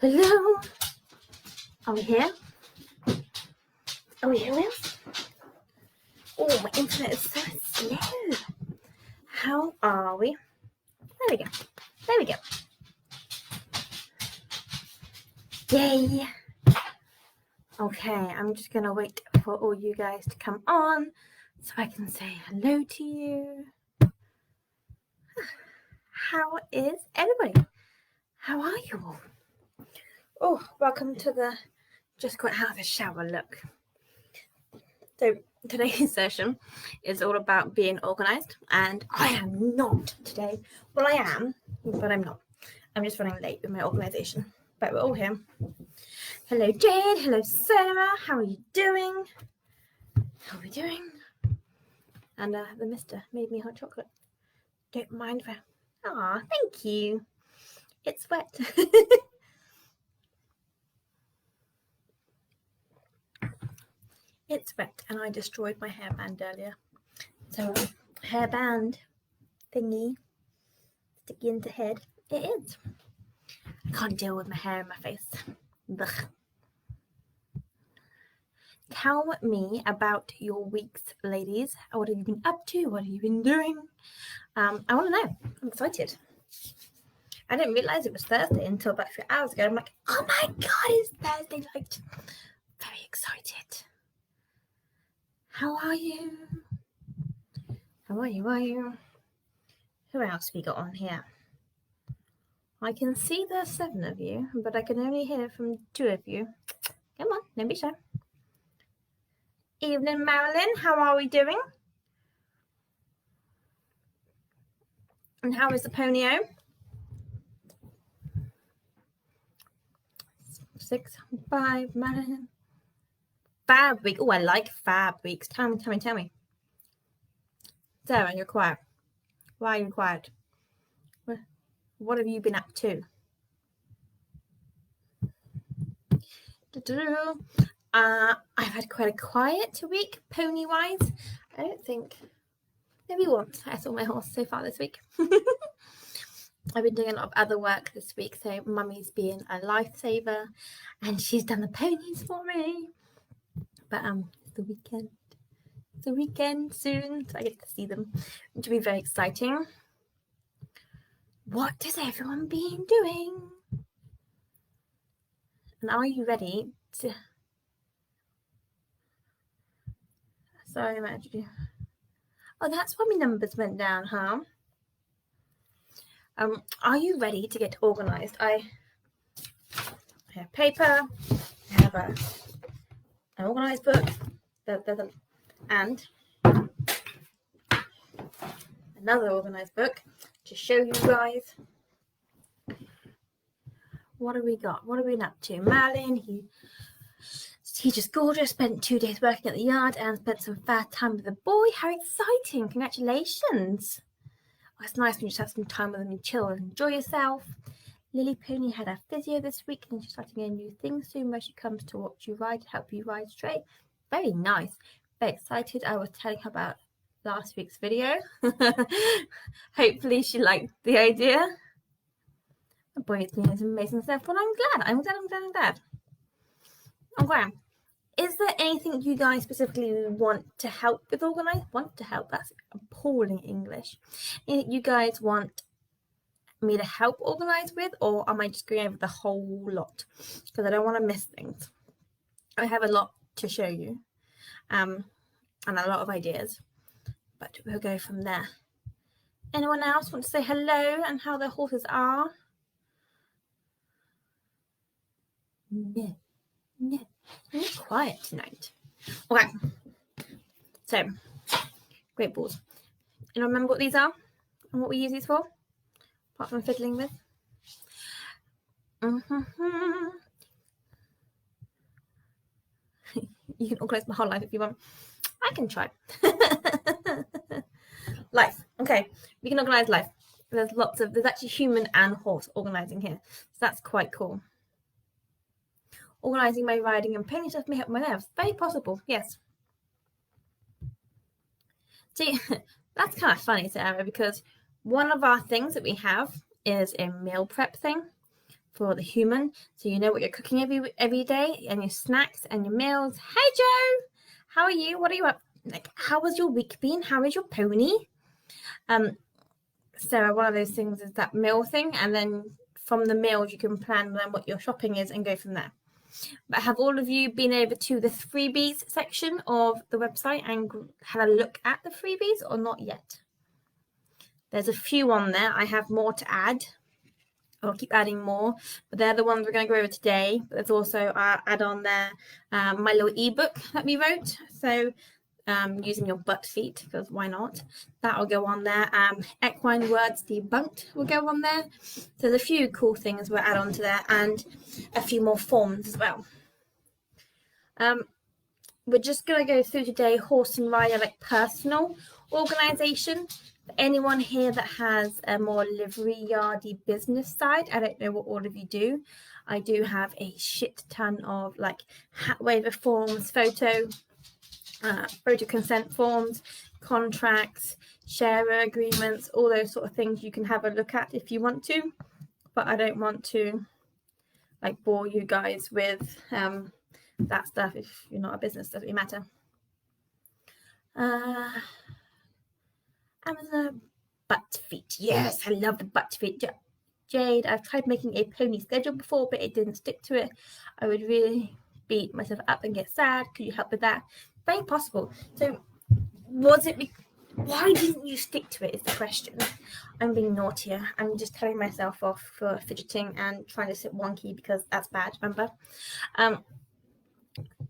Hello? Are we here? Are we here, Wills? Oh, my internet is so slow. How are we? There we go. There we go. Yay! Okay, I'm just going to wait for all you guys to come on so I can say hello to you. How is everybody? How are you all? Oh, welcome to the Just Got Out of the Shower look. So today's session is all about being organised, and I am not today. Well, I am, but I'm not. I'm just running late with my organisation, but we're all here. Hello, Jade. Hello, Sarah. How are you doing? How are we doing? And the mister made me hot chocolate. Don't mind if Aw, thank you. It's wet. It's wet, and I destroyed my hairband earlier. So, hairband thingy, sticky into head. It is. I can't deal with my hair in my face. Ugh. Tell me about your weeks, ladies. What have you been up to? What have you been doing? I want to know. I'm excited. I didn't realise it was Thursday until about a few hours ago. I'm like, oh my God, it's Thursday night. Very excited. How are you? How are you? Who else we got on here? I can see there's 7 of you, but I can only hear from 2 of you. Come on, don't be shy. Evening, Marilyn. How are we doing? And how is the ponyo? 6, 5, Marilyn. Fab week. Oh, I like fab weeks. Tell me. Sarah, you're quiet. Why are you quiet? What have you been up to? I've had quite a quiet week, pony-wise. I don't think, maybe once I saw my horse so far this week. I've been doing a lot of other work this week, so Mummy's being a lifesaver, and she's done the ponies for me. But it's the weekend. It's the weekend soon, so I get to see them, which will be very exciting. What has everyone been doing? And are you ready to... Sorry, I might you. Oh, that's why my numbers went down, huh? Are you ready to get organised? I have paper, I have an organised book, and another organised book to show you guys. What have we got? What have we been up to? Marlin, he's just gorgeous. Spent 2 days working at the yard and spent some fair time with the boy. How exciting! Congratulations! Oh, it's nice when you just have some time with them and chill and enjoy yourself. Lily Pony had a physio this week and she's starting a new thing soon where she comes to watch you ride, help you ride straight. Very nice. Very excited. I was telling her about last week's video. Hopefully she liked the idea. The boy is doing some amazing stuff. Well, I'm glad. Okay. Is there anything you guys specifically want to help with organize? Want to help? That's appalling English. Anything you guys want me to help organize with, or am I just going over the whole lot? Because I don't want to miss things. I have a lot to show you, and a lot of ideas, but we'll go from there. Anyone else want to say hello and how their horses are? No. I'm quiet tonight. Okay. So, great balls. And remember what these are and what we use these for? Apart from fiddling with. You can organise my whole life if you want. I can try. Life. Okay. We can organise life. There's actually human and horse organising here. So that's quite cool. Organising my riding and pony stuff may help my nerves. Very possible, yes. See, that's kind of funny, Sarah, because one of our things that we have is a meal prep thing. for the human, so you know what you're cooking every day, and your snacks and your meals. Hey Joe, how are you? What are you up? Like, how has your week been? How is your pony? So one of those things is that meal thing, and then from the meals you can plan then what your shopping is and go from there. But have all of you been over to the freebies section of the website and had a look at the freebies, or not yet? There's a few on there. I have more to add. I'll keep adding more, but they're the ones we're going to go over today. But there's also add on there my little ebook that we wrote. So using your butt feet, because why not? That'll go on there. Equine words debunked will go on there. So there's a few cool things we'll add on to there, and a few more forms as well. We're just going to go through today horse and rider, like personal organisation. For anyone here that has a more livery yardy business side, I don't know what all of you do. I do have a shit ton of like hat waiver forms, photo consent forms, contracts, sharer agreements, all those sort of things you can have a look at if you want to. But I don't want to like bore you guys with that stuff. If you're not a business, doesn't really matter. Amazon butt feet. Yes, I love the butt feet. Jade, I've tried making a pony schedule before, but it didn't stick to it. I would really beat myself up and get sad. Could you help with that? Very possible. So was it, why didn't you stick to it is the question. I'm being naughty. I'm just telling myself off for fidgeting and trying to sit wonky because that's bad, remember?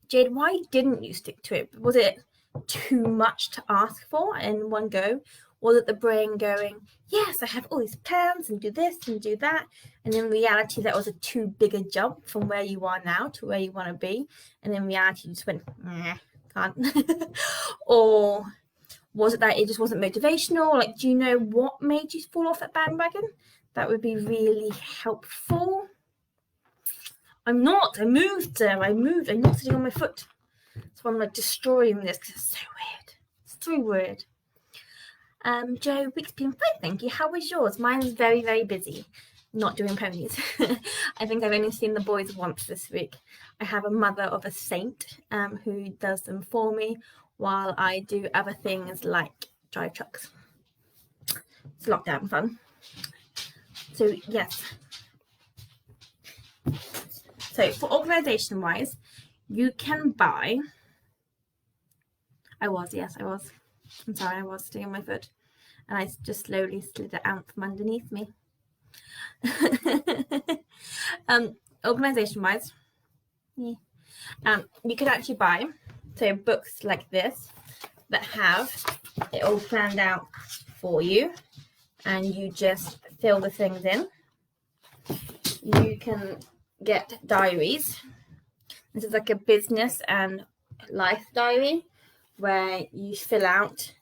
Jade, why didn't you stick to it? Was it too much to ask for in one go? Was it the brain going, yes, I have all these plans and do this and do that, and in reality that was a too big a jump from where you are now to where you want to be, and in reality you just went, can't? Or was it that it just wasn't motivational? Like, do you know what made you fall off that bandwagon? That would be really helpful. I'm not sitting on my foot. So I'm like destroying this because it's so weird. It's so weird. Joe, week's been fine, thank you. How was yours? Mine's very, very busy. Not doing ponies. I think I've only seen the boys once this week. I have a mother of a saint who does them for me while I do other things like drive trucks. It's lockdown fun. So yes. So for organisation wise, you can buy. I was. I'm sorry, I was sitting on my foot, and I just slowly slid it out from underneath me. Organisation wise, you could actually buy books like this that have it all planned out for you, and you just fill the things in. You can get diaries. This is like a business and life diary where you fill out,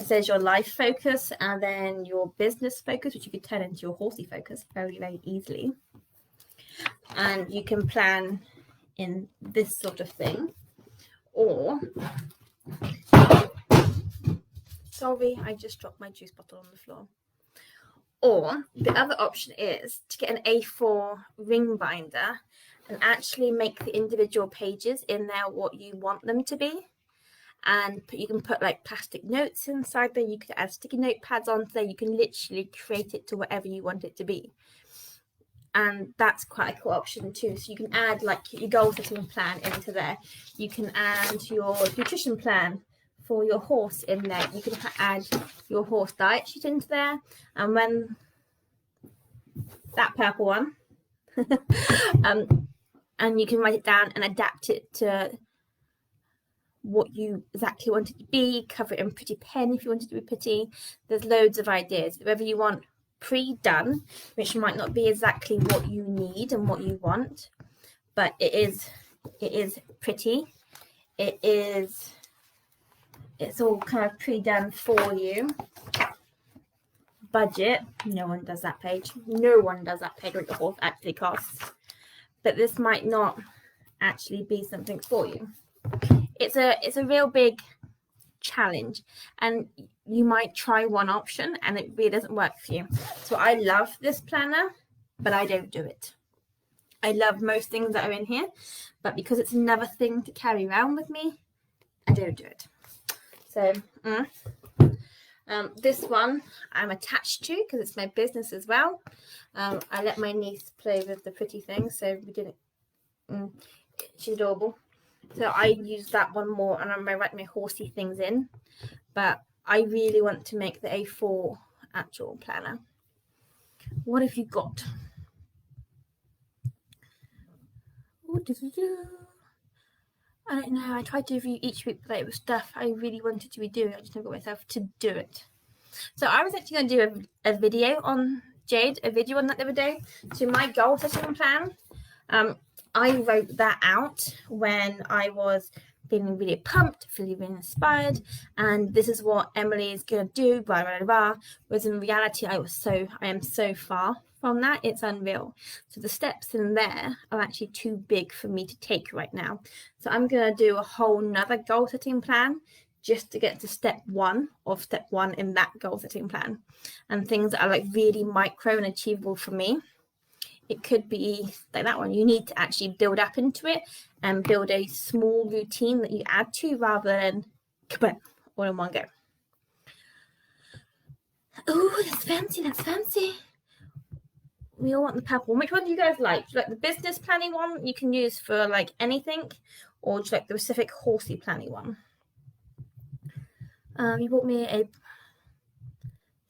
it says your life focus and then your business focus, which you could turn into your horsey focus very, very easily. And you can plan in this sort of thing. Or, sorry, I just dropped my juice bottle on the floor. Or the other option is to get an A4 ring binder and actually make the individual pages in there what you want them to be. And you can put like plastic notes inside there. You could add sticky notepads onto there. You can literally create it to whatever you want it to be. And that's quite a cool option too. So you can add like your goal setting plan into there. You can add your nutrition plan for your horse in there. You can add your horse diet sheet into there. And when that purple one, and you can write it down and adapt it to what you exactly want it to be, cover it in pretty pen if you want it to be pretty. There's loads of ideas. Whatever you want pre-done, which might not be exactly what you need and what you want, but it is pretty. It's all kind of pre-done for you. Budget, no one does that page. No one does that page what the horse actually costs. But this might not actually be something for you. It's a real big challenge, and you might try one option and it really doesn't work for you. So I love this planner, but I don't do it. I love most things that are in here, but because it's another thing to carry around with me, I don't do it. So this one I'm attached to because it's my business as well. I let my niece play with the pretty things, so we didn't. She's adorable. So I use that one more, and I'm going to write my horsey things in. But I really want to make the A4 actual planner. What have you got? I don't know. I tried to review each week, but it was stuff I really wanted to be doing. I just never got myself to do it. So I was actually going to do a video on Jade, a video on that the other day. So my goal setting plan, I wrote that out when I was feeling really pumped, feeling really inspired, and this is what Emily is going to do, blah, blah, blah. Whereas in reality, I am so far from that, it's unreal. So the steps in there are actually too big for me to take right now. So I'm going to do a whole nother goal setting plan just to get to step one in that goal setting plan, and things that are like really micro and achievable for me. It could be like that one. You need to actually build up into it and build a small routine that you add to rather than all in one go. Oh, that's fancy, that's fancy. We all want the purple one. Which one do you guys like? Do you like the business planning one you can use for like anything, or do you like the specific horsey planning one? You bought me a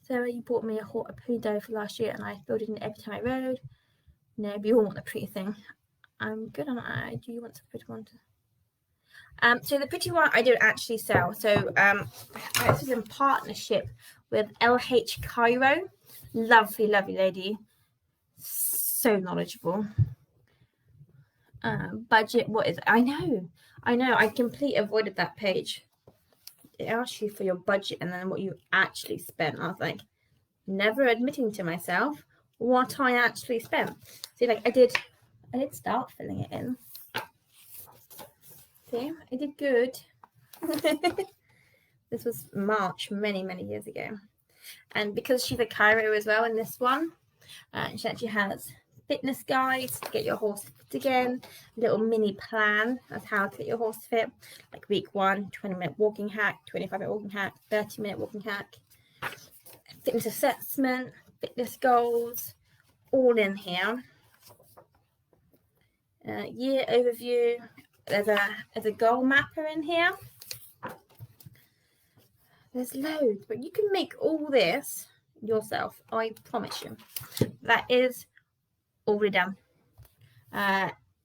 pretty dough for last year, and I filled it in every time I rode. No, but you all want the pretty thing. I'm good on it. Do you want the pretty one? So the pretty one I don't actually sell. So this is in partnership with LH Cairo. Lovely, lovely lady. So knowledgeable. Budget, what is it? I know. I completely avoided that page. It asks you for your budget and then what you actually spent. I was like, never admitting to myself what I actually spent. See, like I did start filling it in. See, I did good. This was March, many years ago. And because she's a Cairo as well in this one, she actually has fitness guides to get your horse fit again, a little mini plan of how to get your horse fit, like week 1, 20-minute walking hack, 25-minute walking hack, 30-minute walking hack, fitness assessment, fitness goals, all in here. Year overview. There's a goal mapper in here. There's loads, but you can make all this yourself. I promise you. That is already done.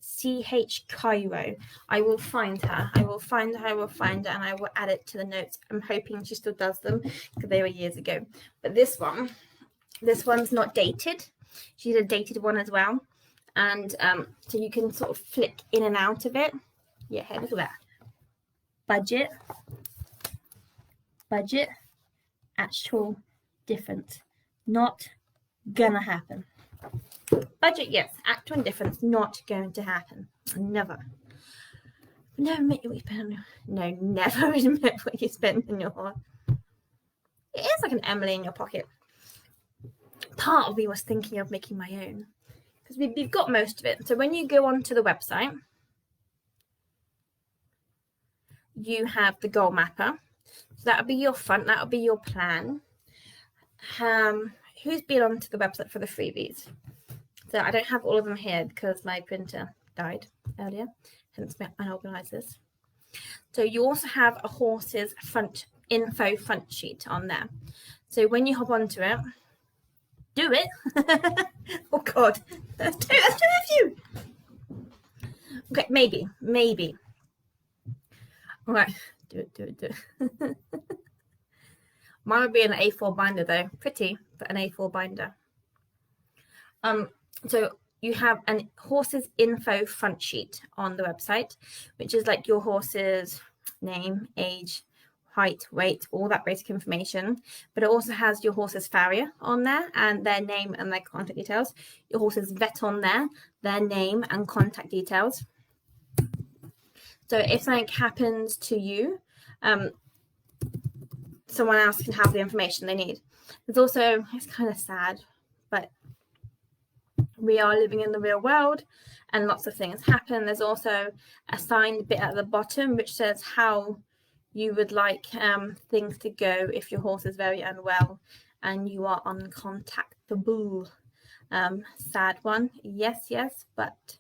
CH Cairo. I will find her. And I will add it to the notes. I'm hoping she still does them because they were years ago. But this one's not dated. She's a dated one as well. And so you can sort of flick in and out of it. Yeah, look at that. Budget, actual difference. Not gonna happen. Budget, yes. Actual difference, not going to happen. Never. Never admit what you spend on your... No, never admit what you spend on your horse. It is like an Emily in your pocket. Part of me was thinking of making my own, because we've got most of it. So when you go onto the website, you have the goal mapper. So that'll be your front, that'll be your plan. Who's been onto the website for the freebies? So I don't have all of them here because my printer died earlier, hence my unorganized this. So you also have a horse's front sheet on there. So when you hop onto it, do it. Oh God, that's two of you. Okay, maybe. All right, do it. Mine would be an A4 binder though, pretty, but an A4 binder. So you have a horse's info front sheet on the website, which is like your horse's name, age, height, weight, all that basic information. But it also has your horse's farrier on there and their name and their contact details. Your horse's vet on there, their name and contact details. So if something happens to you, someone else can have the information they need. There's also, it's kind of sad, but we are living in the real world and lots of things happen. There's also a signed bit at the bottom which says how you would like things to go if your horse is very unwell and you are uncontactable. Sad one, yes, but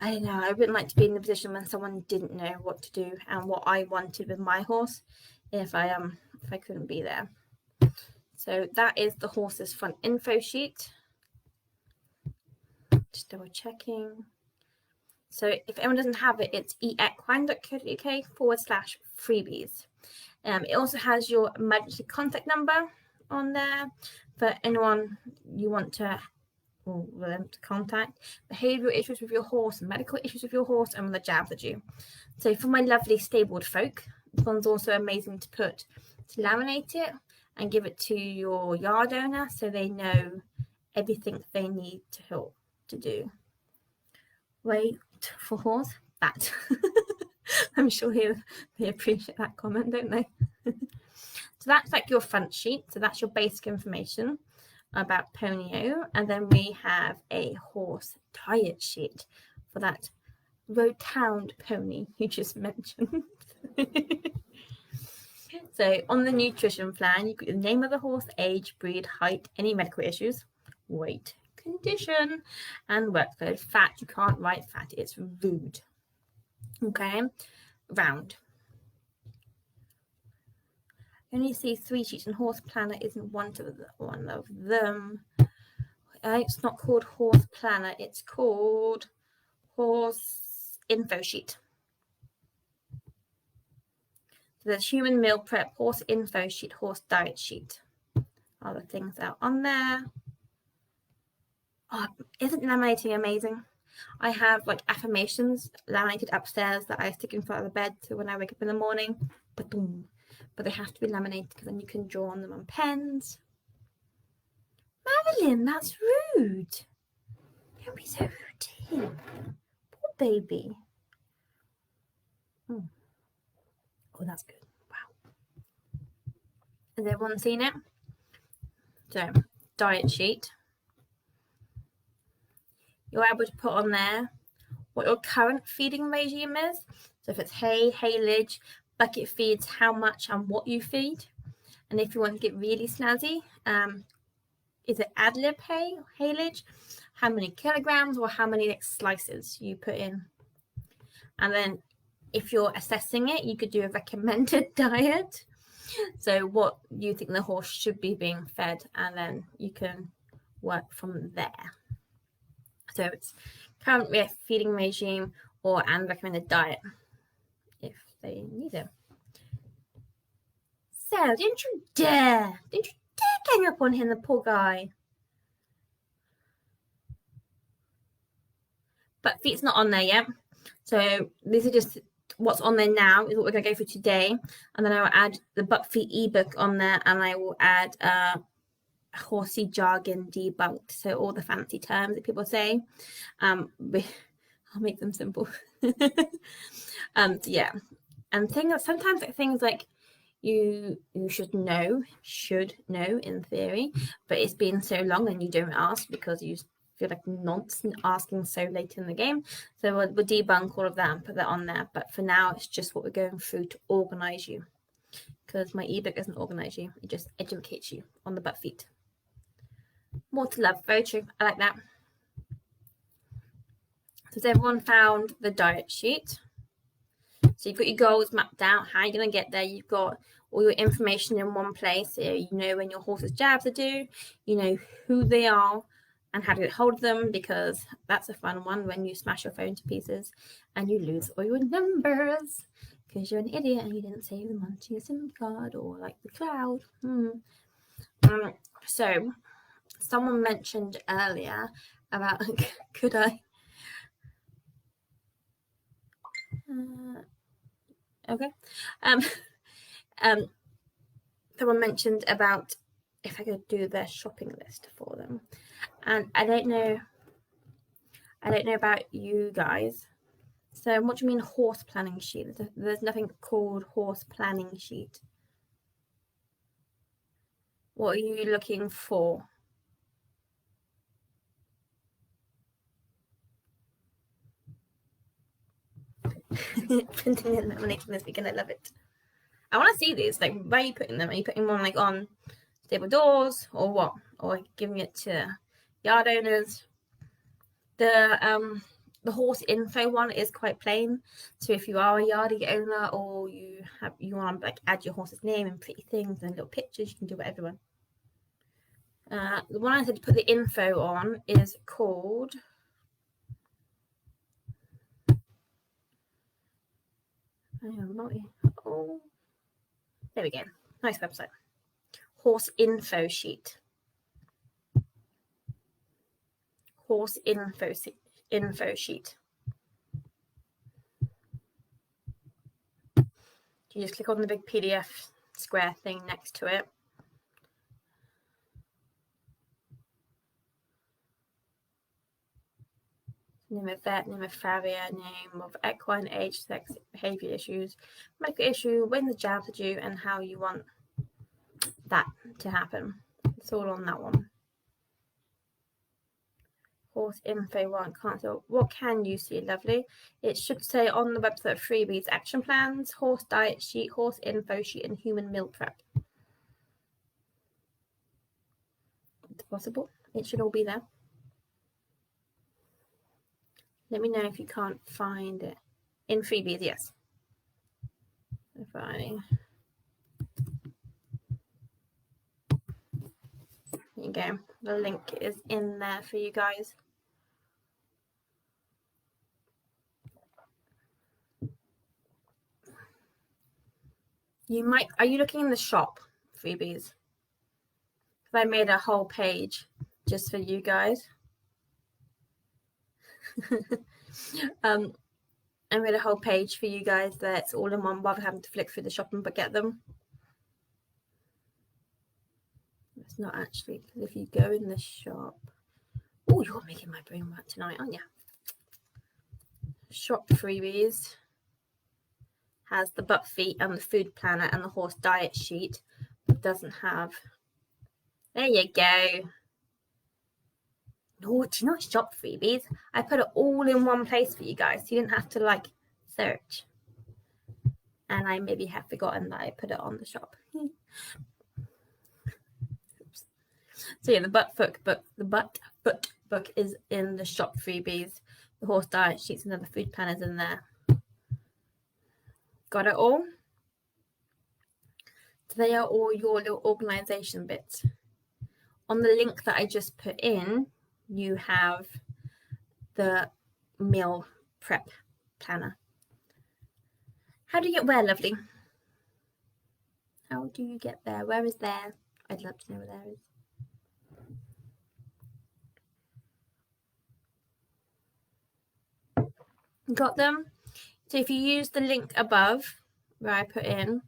I don't know, I wouldn't like to be in the position when someone didn't know what to do and what I wanted with my horse if I couldn't be there. So that is the horse's front info sheet. Just double checking. So if anyone doesn't have it, it's equine.co.uk/freebies. It also has your emergency contact number on there for anyone you want to contact, behavioural issues with your horse, medical issues with your horse, and when the jabs are due. So for my lovely stabled folk, this one's also amazing to laminate it and give it to your yard owner so they know everything they need to do. Wait for horse, that. I'm sure they appreciate that comment, don't they? So that's like your front sheet. So that's your basic information about Ponyo. And then we have a horse diet sheet for that rotund pony you just mentioned. So on the nutrition plan, you put the name of the horse, age, breed, height, any medical issues, weight, condition, and workload. Fat, you can't write fat, it's rude. Okay, round. You only see 3 sheets, and horse planner isn't one of them. It's not called horse planner, it's called horse info sheet. So there's human meal prep, horse info sheet, horse diet sheet. All the things out on there. Oh, isn't laminating amazing? I have like affirmations laminated upstairs that I stick in front of the bed so when I wake up in the morning, but they have to be laminated because then you can draw on them on pens. Marilyn, that's rude. Don't be so rude to him. Poor baby. Oh, that's good. Wow. Has everyone seen it? So, diet sheet. You're able to put on there what your current feeding regime is. So if it's hay, haylage, bucket feeds, how much and what you feed. And if you want to get really snazzy, is it ad lib hay, haylage, how many kilograms or how many slices you put in. And then if you're assessing it, you could do a recommended diet. So what you think the horse should be being fed, and then you can work from there. So it's current feeding regime and recommended diet if they need it. So don't you dare gang up on him, the poor guy. But feet's not on there yet. So these are just what's on there now is what we're going to go for today. And then I will add the Buck Feet ebook on there, and I will add horsey jargon debunked. So all the fancy terms that people say, I'll make them simple. Yeah. And sometimes things like you should know in theory, but it's been so long and you don't ask because you feel like nonsense asking so late in the game. So we'll debunk all of that and put that on there. But for now, it's just what we're going through to organize you, because my ebook doesn't organize you, it just educates you on the butt feet. More to love, very true. I like that. So has everyone found the diet sheet? So you've got your goals mapped out, how you're going to get there. You've got all your information in one place. So you know when your horse's jabs are due, you know who they are and how to get hold of them, because that's a fun one when you smash your phone to pieces and you lose all your numbers because you're an idiot and you didn't save them onto your SIM card or like the cloud. So someone mentioned earlier about could I okay someone mentioned about if I could do their shopping list for them, and I don't know about you guys. So what do you mean horse planning sheet? There's nothing called horse planning sheet. What are you looking for? printing and laminating this weekend. I love it. I want to see these. Like, where are you putting them? Are you putting them on like on stable doors or what? Or giving it to yard owners? The horse info one is quite plain. So if you are a yardie owner or you want to like add your horse's name and pretty things and little pictures, you can do whatever you want. The one I said to put the info on is called oh, there we go. Nice website. Horse info sheet. Horse info sheet. You just click on the big PDF square thing next to it. Name of vet, name of farrier, name of equine, age, sex, behaviour issues, medical issue, when the jabs are due, and how you want that to happen. It's all on that one. Horse info one, can't tell. What can you see, lovely? It should say on the website freebies, action plans, horse diet sheet, horse info sheet, and human meal prep. It's possible. It should all be there. Let me know if you can't find it. In freebies, yes. If I... There you go. The link is in there for you guys. You might... Are you looking in the shop freebies? I made a whole page just for you guys. I made a whole page for you guys that's all in one rather having to flick through the shopping but get them. It's not actually, because if you go in the shop, oh, you're making my brain work tonight, aren't you? Shop freebies has the butt feet and the food planner and the horse diet sheet, but doesn't have. There you go. No, do you not shop freebies? I put it all in one place for you guys, so you didn't have to like search. And I maybe have forgotten that I put it on the shop. So yeah, the butt foot book is in the shop freebies. The horse diet sheets and other food planners in there. Got it all? So they are all your little organisation bits. On the link that I just put in, you have the meal prep planner. How do you get where, lovely? How do you get there? Where is there? I'd love to know where there is. Got them? So if you use the link above where I put in,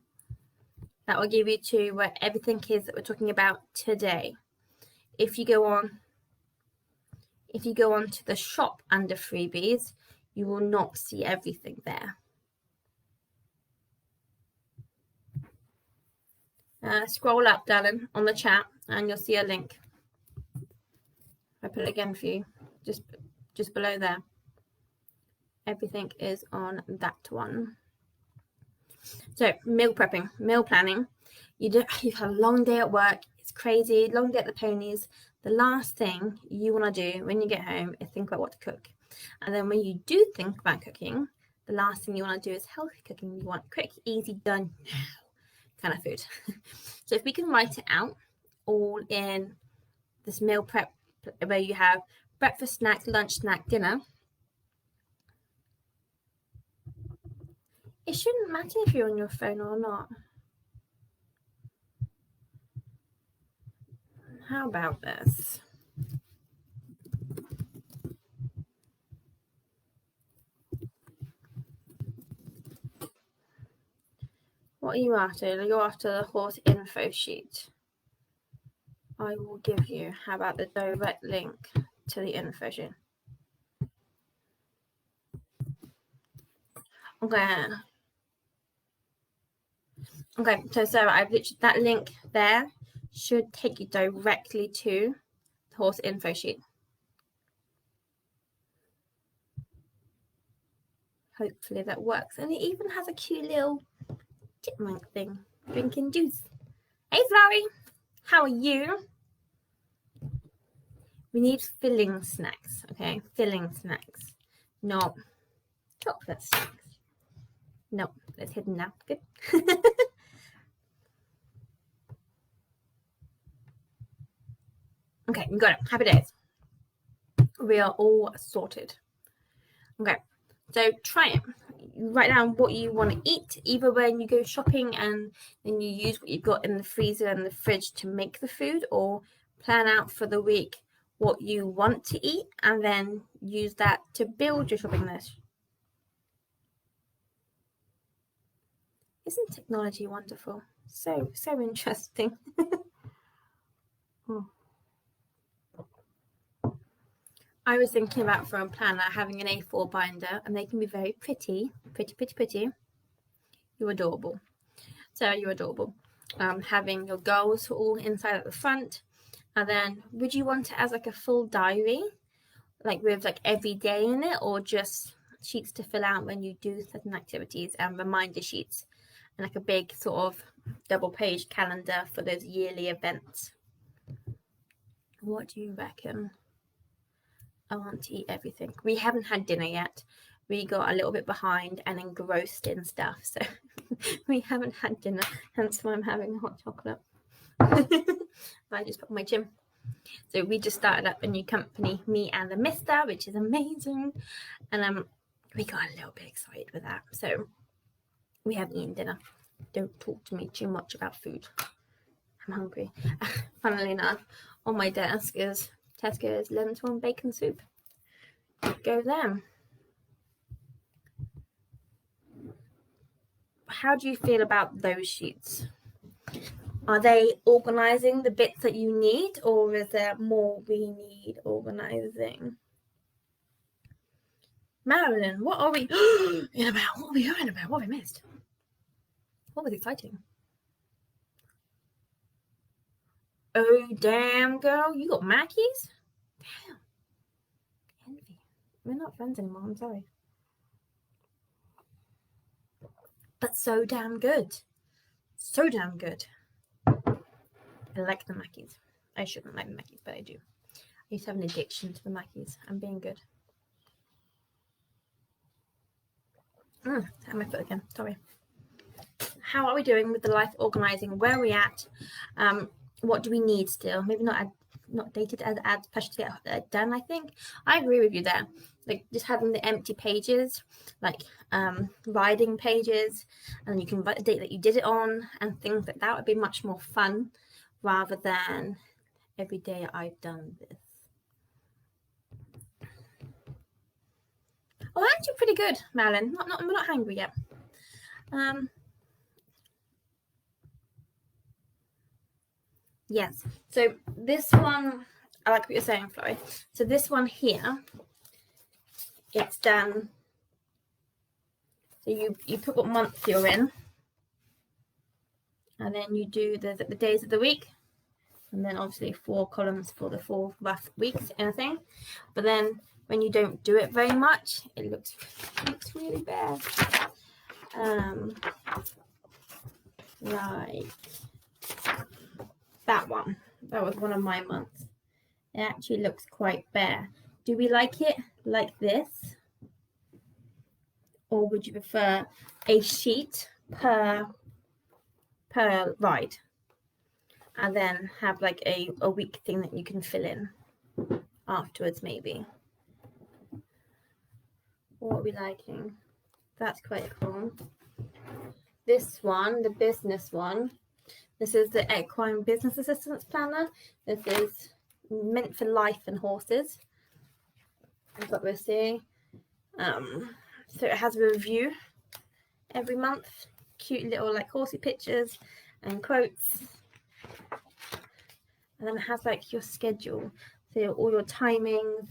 that will give you to where everything is that we're talking about today. If you go on to the shop under freebies, you will not see everything there. Scroll up, darling, on the chat, and you'll see a link. I put it again for you, just below there. Everything is on that one. So meal prepping, meal planning. You've had a long day at work. It's crazy, long day at the ponies. The last thing you want to do when you get home is think about what to cook. And then when you do think about cooking, the last thing you want to do is healthy cooking. You want quick, easy, done now kind of food. So if we can write it out all in this meal prep where you have breakfast, snack, lunch, snack, dinner. It shouldn't matter if you're on your phone or not. How about this? What are you after? You're after the horse info sheet. I will give you. How about the direct link to the info sheet? Okay. Okay, so Sarah, I've literally, that link there should take you directly to the horse info sheet. Hopefully that works. And it even has a cute little chipmunk thing drinking juice. Hey Florrie, how are you? We need filling snacks, okay? Filling snacks, not chocolate snacks. No, it's hidden now. Good. Okay, we got it. Happy days. We are all sorted. Okay, so try it. Write down what you want to eat, either when you go shopping and then you use what you've got in the freezer and the fridge to make the food, or plan out for the week what you want to eat and then use that to build your shopping list. Isn't technology wonderful? So interesting. I was thinking about for a planner having an A4 binder, and they can be very pretty. You're adorable. So you're adorable. Having your goals all inside at the front, and then would you want it as like a full diary, like with like every day in it, or just sheets to fill out when you do certain activities and reminder sheets, and like a big sort of double-page calendar for those yearly events? What do you reckon? I want to eat everything. We haven't had dinner yet. We got a little bit behind and engrossed in stuff, so we haven't had dinner, hence why I'm having hot chocolate. I just put on my gym. So we just started up a new company, me and the mister, which is amazing, and we got a little bit excited with that. So we haven't eaten dinner. Don't talk to me too much about food. I'm hungry. Funnily enough, on my desk is Tesco's lentil and bacon soup. Go there. How do you feel about those sheets? Are they organising the bits that you need, or is there more we need organising? Marilyn, what are we in about? What are we going about? What have we missed? What was exciting? Oh, damn, girl. You got Mackies? Damn. Envy. We're not friends anymore. I'm sorry. But so damn good. So damn good. I like the Mackies. I shouldn't like the Mackies, but I do. I used to have an addiction to the Mackies. I'm being good. Tap my foot again. Sorry. How are we doing with the life organising? Where are we at? What do we need still? Maybe not dated as ads pushed to get done. I think I agree with you there. Like just having the empty pages, like writing pages, and you can write the date that you did it on and things like that would be much more fun, rather than every day I've done this. Oh, I'm actually pretty good, Marilyn. We're not hungry yet. Yes, so this one, I like what you're saying, Florrie. So this one here, it's done. So you put what month you're in, and then you do the days of the week, and then obviously 4 columns for the 4 rough weeks, anything. But then when you don't do it very much, it looks really bad. Like that one. That was one of my months. It actually looks quite bare. Do we like it like this? Or would you prefer a sheet per ride? And then have like a week thing that you can fill in afterwards, maybe. What are we liking? That's quite cool. This one, the business one. This is the Equine Business Assistance Planner. This is meant for life and horses. That's what we're seeing. So it has a review every month. Cute little like horsey pictures and quotes. And then it has like your schedule. So all your timings,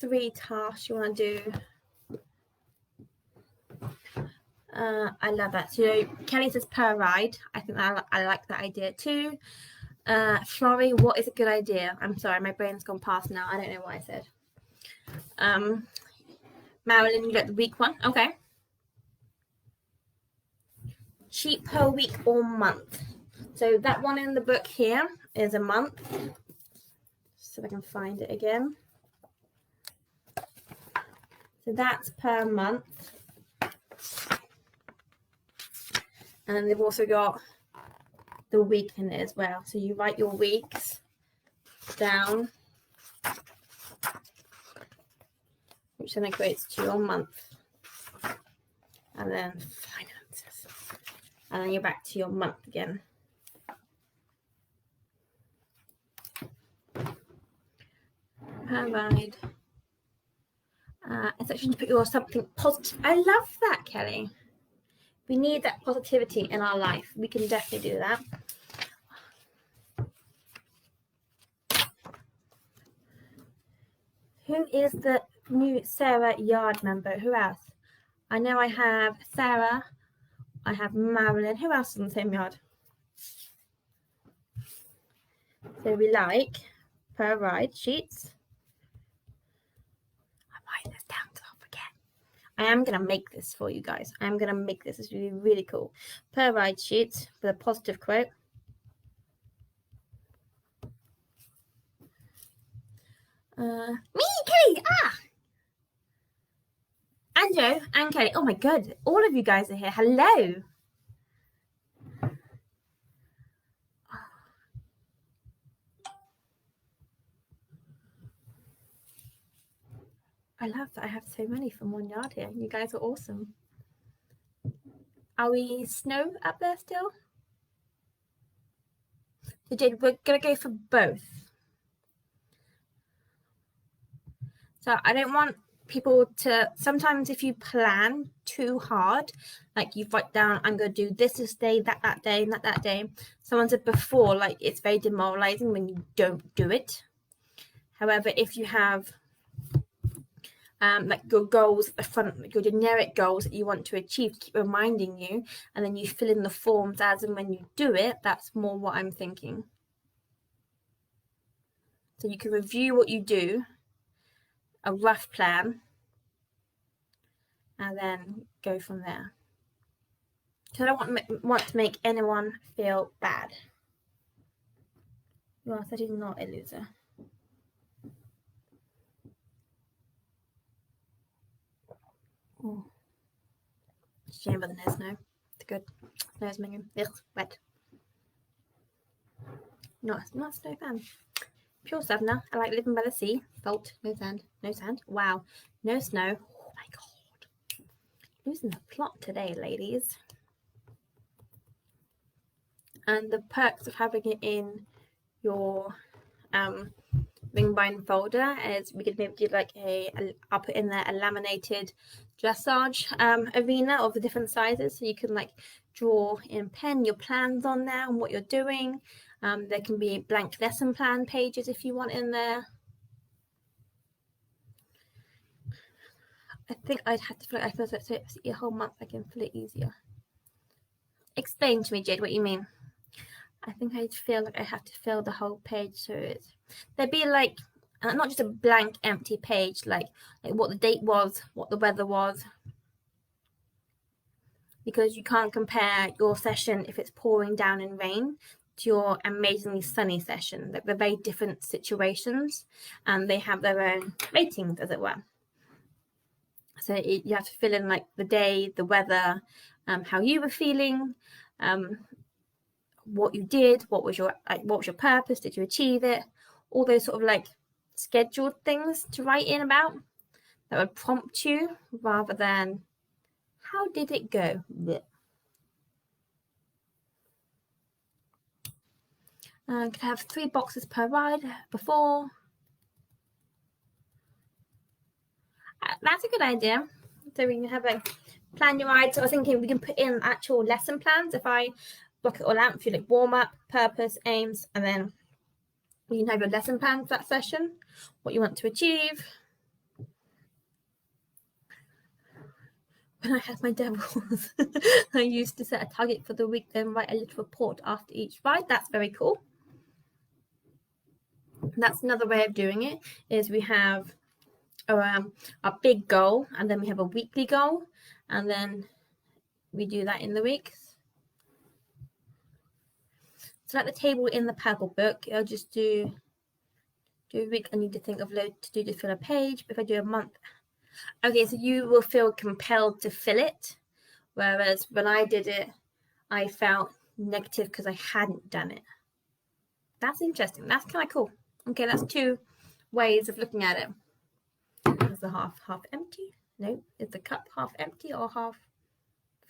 3 tasks you want to do. I love that. So Kelly says per ride. I think I like that idea too. Florrie, what is a good idea? I'm sorry, my brain's gone past now. I don't know what I said. Marilyn, you like the week one? Okay. sheet per week or month. So that one in the book here is a month. So I can find it again. So that's per month. And they've also got the week in it as well. So you write your weeks down, which then equates to your month. And then finances. And then you're back to your month again. Provide. It's actually to put your something positive. I love that, Kelly. We need that positivity in our life. We can definitely do that. Who is the new Sarah Yard member? Who else? I know I have Sarah. I have Marilyn. Who else is on the same yard? So we like per ride sheets. I'm writing this down so I'll forget. I am going to make this for you guys. I'm going to make this. It's really, really cool. Per ride sheets with a positive quote. Me, Kelly! And Joe and Kelly. Oh my god, all of you guys are here. Hello. I love that I have so many from one yard here. You guys are awesome. Are we snow up there still? So Jade, we're gonna go for both. So I don't want people to, sometimes if you plan too hard, like you write down, I'm going to do this day, that day, and that day. Someone said before, like it's very demoralizing when you don't do it. However, if you have like your goals at the front, like your generic goals that you want to achieve, to keep reminding you, and then you fill in the forms as and when you do it, that's more what I'm thinking. So you can review what you do, a rough plan, and then go from there. So I don't want to make anyone feel bad. Well, that is not a loser. Oh. Shame about the nose now. It's good. Nose minging. Ugh, wet. Not a snow fan. Pure Southerner. I like living by the sea. Fault. No sand. No sand. Wow. No snow. Oh my god. Losing the plot today, ladies. And the perks of having it in your ring bind folder is we could maybe do like I'll put in there a laminated dressage arena of the different sizes, so you can like draw in pen your plans on there and what you're doing. There can be blank lesson plan pages if you want in there. I think I'd have to fill it. I feel so a whole month I can fill it easier. Explain to me, Jade, what you mean. I think I'd feel like I have to fill the whole page, so there'd be like not just a blank empty page, like what the date was, what the weather was, because you can't compare your session if it's pouring down in rain to your amazingly sunny session. They're very different situations and they have their own ratings, as it were. So you have to fill in like the day, the weather, how you were feeling, what you did, what was your purpose, did you achieve it, all those sort of like scheduled things to write in about that would prompt you, rather than how did it go. Could have 3 boxes per ride before. That's a good idea. So we can have like plan your ride. So I was thinking we can put in actual lesson plans. If I block it all out, if you like warm up, purpose, aims, and then you can have your lesson plan for that session, what you want to achieve. When I had my devils, I used to set a target for the week, then write a little report after each ride. That's very cool. That's another way of doing it, is we have a big goal, and then we have a weekly goal, and then we do that in the weeks. So like the table in the purple book, I'll just do a week. I need to think of load to do to fill a page. If I do a month, okay, so you will feel compelled to fill it, whereas when I did it, I felt negative because I hadn't done it. That's interesting. That's kind of cool. Okay, that's 2 ways of looking at it. Is the half empty? No. Is the cup half empty or half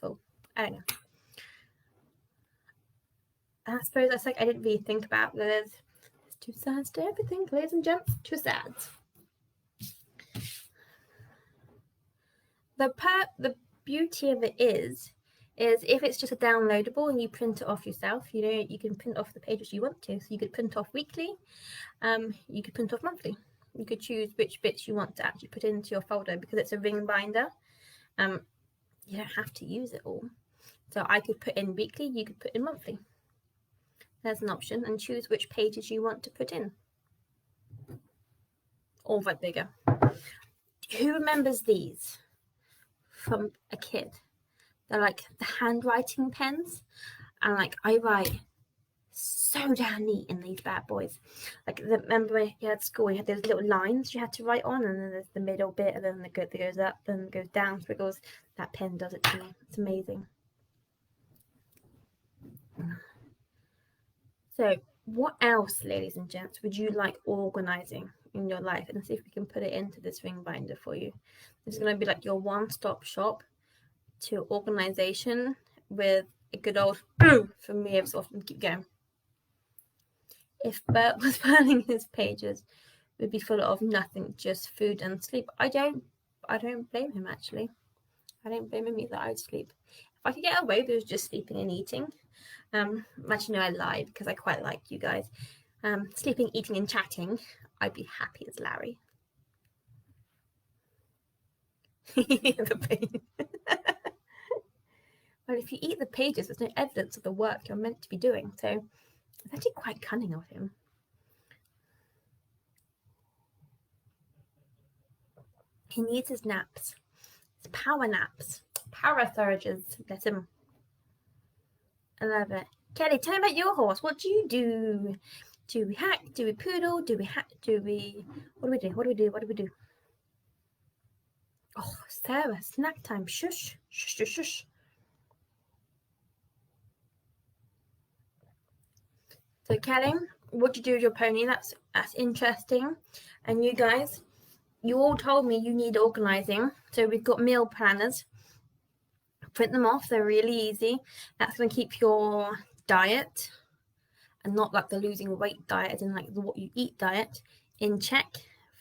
full? I don't know. And I suppose that's like I didn't really think about that. There's 2 sides to everything, ladies and gents. 2 sides. The beauty of it is if it's just a downloadable and you print it off yourself, you can print off the pages you want to. So you could print off weekly, you could print off monthly. You could choose which bits you want to actually put into your folder because it's a ring binder. You don't have to use it all. So I could put in weekly, you could put in monthly. There's an option, and choose which pages you want to put in. All that bigger. Who remembers these from a kid? They're like the handwriting pens, and like I write so damn neat in these bad boys. Like remember you had school, you had those little lines you had to write on, and then there's the middle bit, and then it goes up, then it goes down, squiggles. That pen does it to me. It's amazing. So what else, ladies and gents, would you like organizing in your life? And see if we can put it into this ring binder for you. It's going to be like your one-stop shop to organization with a good old for me. I've often keep going. If Bert was burning his pages, it would be full of nothing, just food and sleep. I don't blame him, actually. I don't blame him either. I would sleep. If I could get away with just sleeping and eating, actually no, I lied because I quite like you guys. Sleeping, eating and chatting, I'd be happy as Larry. The pain. Well, if you eat the pages, there's no evidence of the work you're meant to be doing. So it's actually quite cunning of him. He needs his naps. His power naps. Power surges. Bless him. I love it. Kelly, tell me about your horse. What do you do? Do we hack? Do we poodle? Do we hack? Do we... What do we do? What do we do? What do we do? Oh, Sarah, snack time. Shush. Shush, shush, shush. So, Kelly, what do you do with your pony? That's interesting. And you guys, you all told me you need organizing. So we've got meal planners. Print them off. They're really easy. That's going to keep your diet, and not like the losing weight diet, as in like the what you eat diet, in check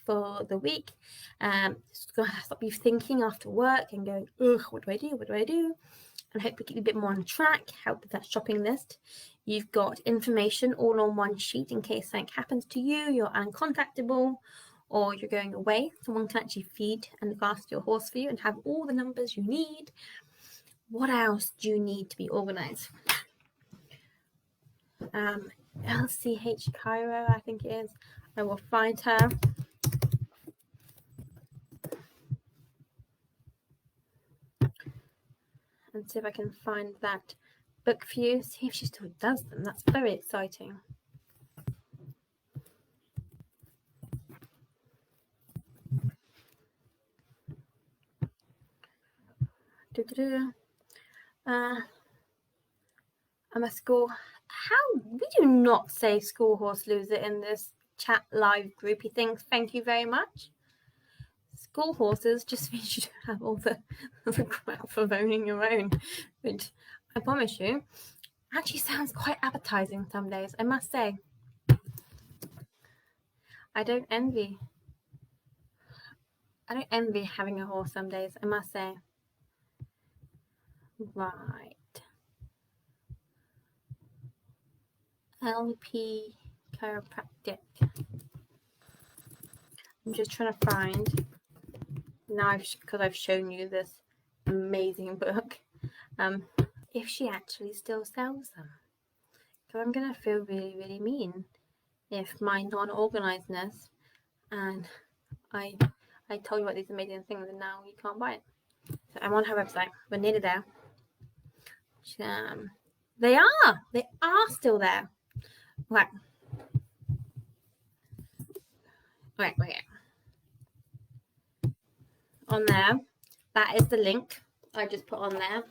for the week. It's going to stop you thinking after work and going, ugh, what do I do? What do I do? And hopefully keep you a bit more on track, help with that shopping list. You've got information all on one sheet in case something happens to you, you're uncontactable, or you're going away. Someone can actually feed and look after your horse for you and have all the numbers you need. What else do you need to be organized? LCH Cairo, I think it is. I will find her. And see if I can find that book for you. See if she still does them. That's very exciting. I'm a school. How we do not say school horse loser in this chat live groupie thing. Thank you very much. School horses just means you don't have all the crap of owning your own, which I promise you actually sounds quite appetizing some days, I must say. I don't envy having a horse some days, I must say. Right. LP chiropractic. I'm just trying to find now, because I've shown you this amazing book, if she actually still sells them. Because I'm gonna feel really, really mean if my non-organizedness and I told you about these amazing things and now you can't buy it. So I'm on her website. We're nearly there. They are still there. Right. On there, that is the link I just put on there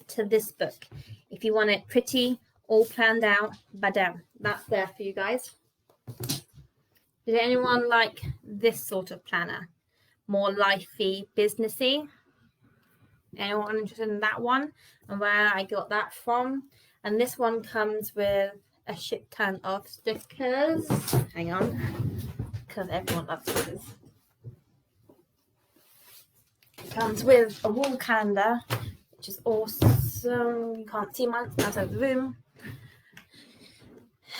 to this book. If you want it pretty, all planned out, badam, that's there for you guys. Did anyone like this sort of planner? More lifey, businessy? Anyone interested in that one and where I got that from? And this one comes with a shit ton of stickers. Hang on, because everyone loves stickers. It comes with a wall calendar, which is awesome. You can't see mine outside of the room.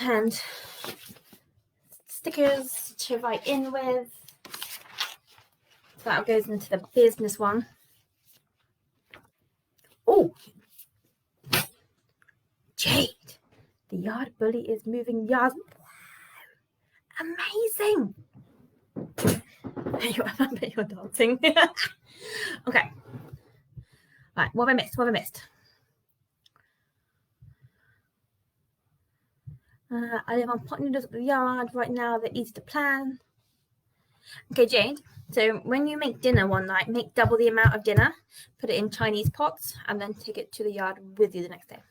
And stickers to write in with. So that goes into the business one. Oh, Jade, the yard bully is moving yards. Wow, amazing. I bet you're dancing. Okay. Right, what have I missed? I live on pot noodles at the yard. Right now, they're easy to plan. Okay, Jade. So when you make dinner one night, make double the amount of dinner, put it in Chinese pots, and then take it to the yard with you the next day.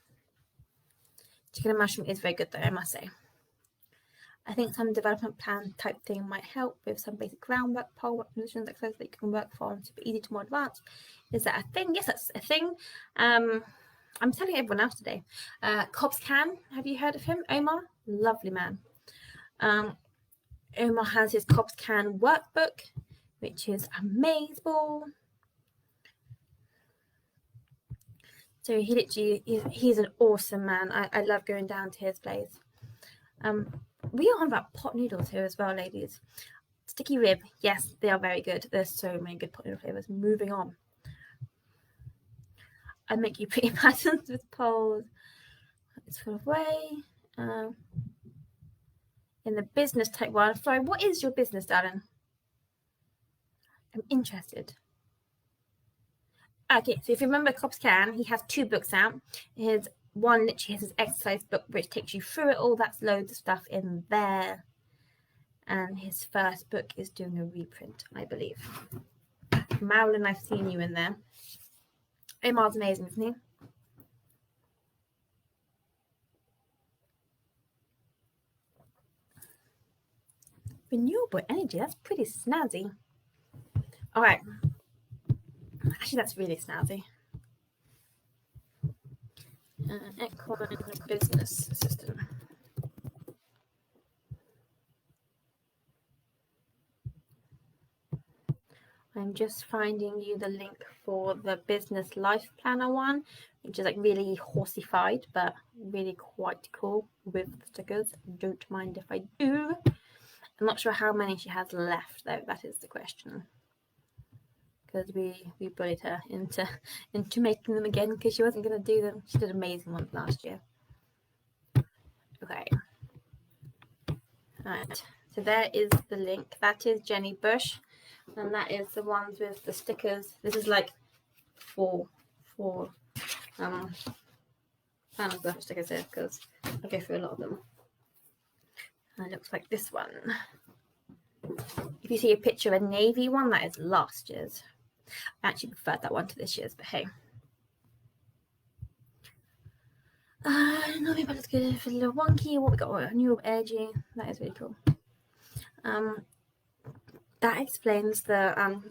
Chicken and mushroom is very good though, I must say. I think some development plan type thing might help with some basic groundwork, pole work, positions, exercises that you can work from, super easy to more advanced. Is that a thing? Yes, that's a thing. I'm telling everyone else today. Cobb's Can, have you heard of him? Omar, lovely man. Omar has his Cobb's Can workbook, which is amazing. So he literally, he's an awesome man. I love going down to his place. We are on about pot noodles here as well, ladies. Sticky rib, yes, they are very good. There's so many good pot noodle flavors. Moving on. I make you pretty patterns with poles. It's full of way. In the business type one. Sorry, what is your business, darling? I'm interested. Okay, so if you remember Cobb's Can, he has 2 books out. His one literally has his exercise book, which takes you through it all. That's loads of stuff in there. And his first book is doing a reprint, I believe. Marilyn, I've seen you in there. Omar's amazing, isn't he? Renewable energy, that's pretty snazzy. All right. Actually, that's really snazzy. Equine business assistant. I'm just finding you the link for the business life planner one, which is like really horseified, but really quite cool with stickers. Don't mind if I do. I'm not sure how many she has left though, that is the question. Because we bullied her into making them again because she wasn't going to do them. She did amazing ones last year. Okay. Alright, so there is the link. That is Jenny Bush. And that is the ones with the stickers. This is like four planners worth of stickers here because I go through a lot of them. And it looks like this one. If you see a picture of a navy one, that is last year's. I actually preferred that one to this year's, but hey. No, maybe let's go for a little wonky. What we got? A new edgy. That is really cool. That explains the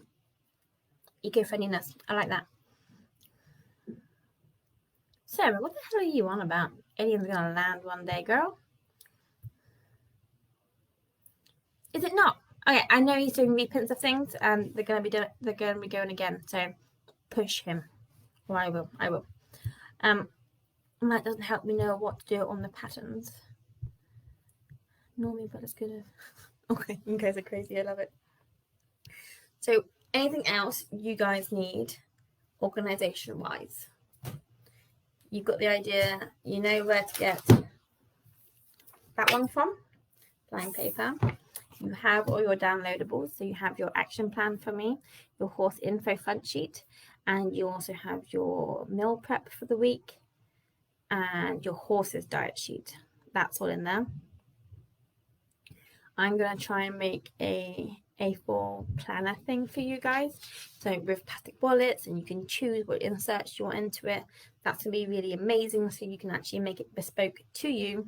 eco-friendliness. I like that. Sarah, what the hell are you on about? Aliens are gonna land one day, girl. Is it not? Okay, I know he's doing reprints of things, and they're gonna be going again. So push him, or I will. And that doesn't help me know what to do on the patterns. Normally, but it's good. Okay, you guys are crazy. I love it. So, anything else you guys need, organization-wise? You've got the idea. You know where to get that one from. Blind paper. You have all your downloadables, so you have your action plan for me, your horse info front sheet, and you also have your meal prep for the week and your horse's diet sheet. that's all in there. I'm going to try and make a A4 planner thing for you guys. So with plastic wallets, and you can choose what inserts you want into it. That's going to be really amazing, so you can actually make it bespoke to you.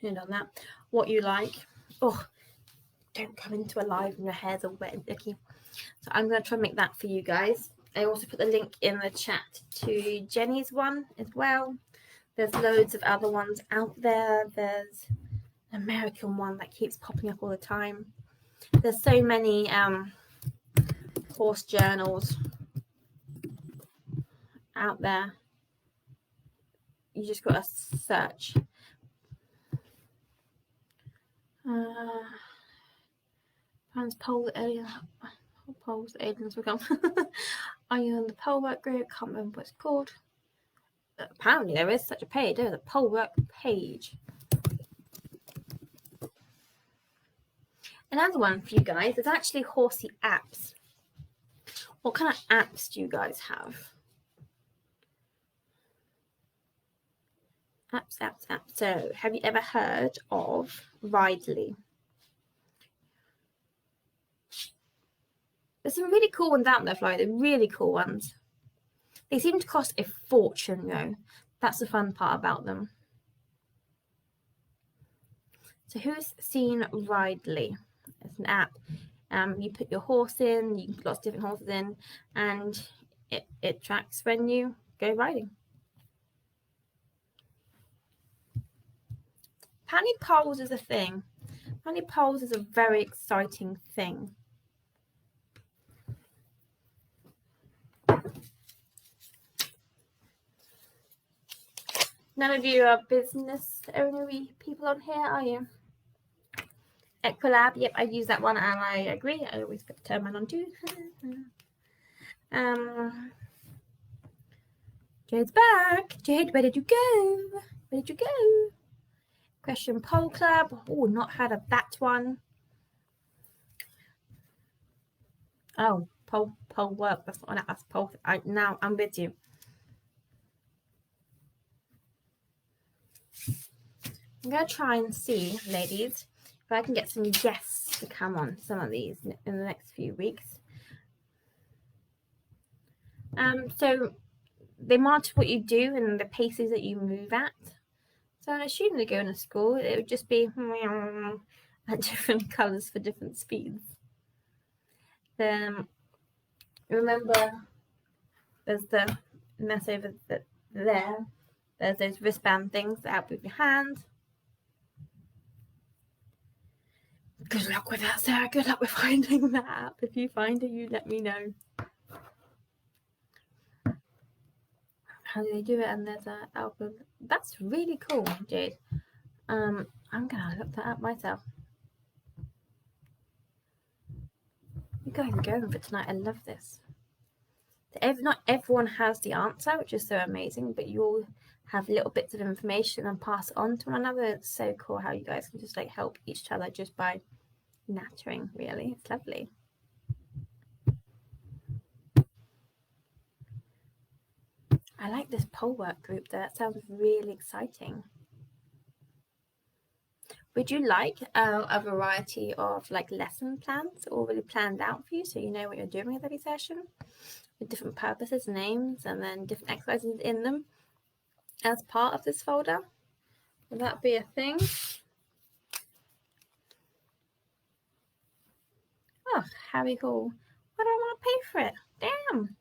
And on that, what you like. Oh, don't come into a live and your hair's all wet and icky. So I'm going to try and make that for you guys. I also put the link in the chat to Jenny's one as well. There's loads of other ones out there. There's an American one that keeps popping up all the time. There's so many horse journals out there. You just got to search. Plans polls aliens will come. Are you on the poll work group? Can't remember what it's called. Apparently there is such a page. There's a poll work page. Another one for you guys is actually horsey apps. What kind of apps do you guys have? Apps. So have you ever heard of Ridely? There's some really cool ones out there, Flo. They're really cool ones. They seem to cost a fortune, though. That's the fun part about them. So who's seen Ridely? It's an app. You put your horse in, you can put lots of different horses in, and it tracks when you go riding. Apparently polls is a thing. Apparently polls is a very exciting thing. None of you are business owner people on here, are you? Equilab, yep, I use that one and I agree. I always put the term on too. Jade's back. Jade, where did you go? Where did you go? Question Poll Club. Oh, not heard of that one. Oh, poll work. That's not that's poll. Now I'm with you. I'm going to try and see, ladies, if I can get some guests to come on some of these in the next few weeks. So they monitor what you do and the paces that you move at. So I assume they go in a school. It would just be at different colours for different speeds. Then remember, there's the mess over there. There's those wristband things that help with your hand. Good luck with that, Sarah. Good luck with finding that app. If you find it, you let me know. How do they do it? And there's an album. That's really cool, Jade. I'm gonna look that up myself. You guys are going for tonight. I love this. Not everyone has the answer, which is so amazing, but you all have little bits of information and pass it on to one another. It's so cool how you guys can just like help each other just by nattering, really. It's lovely. I like this poll work group though. That sounds really exciting. Would you like a variety of like lesson plans already planned out for you, so you know what you're doing with every session, with different purposes, names, and then different exercises in them as part of this folder? Would that be a thing? Oh, Harry Hall. Why do I want to pay for it? Damn.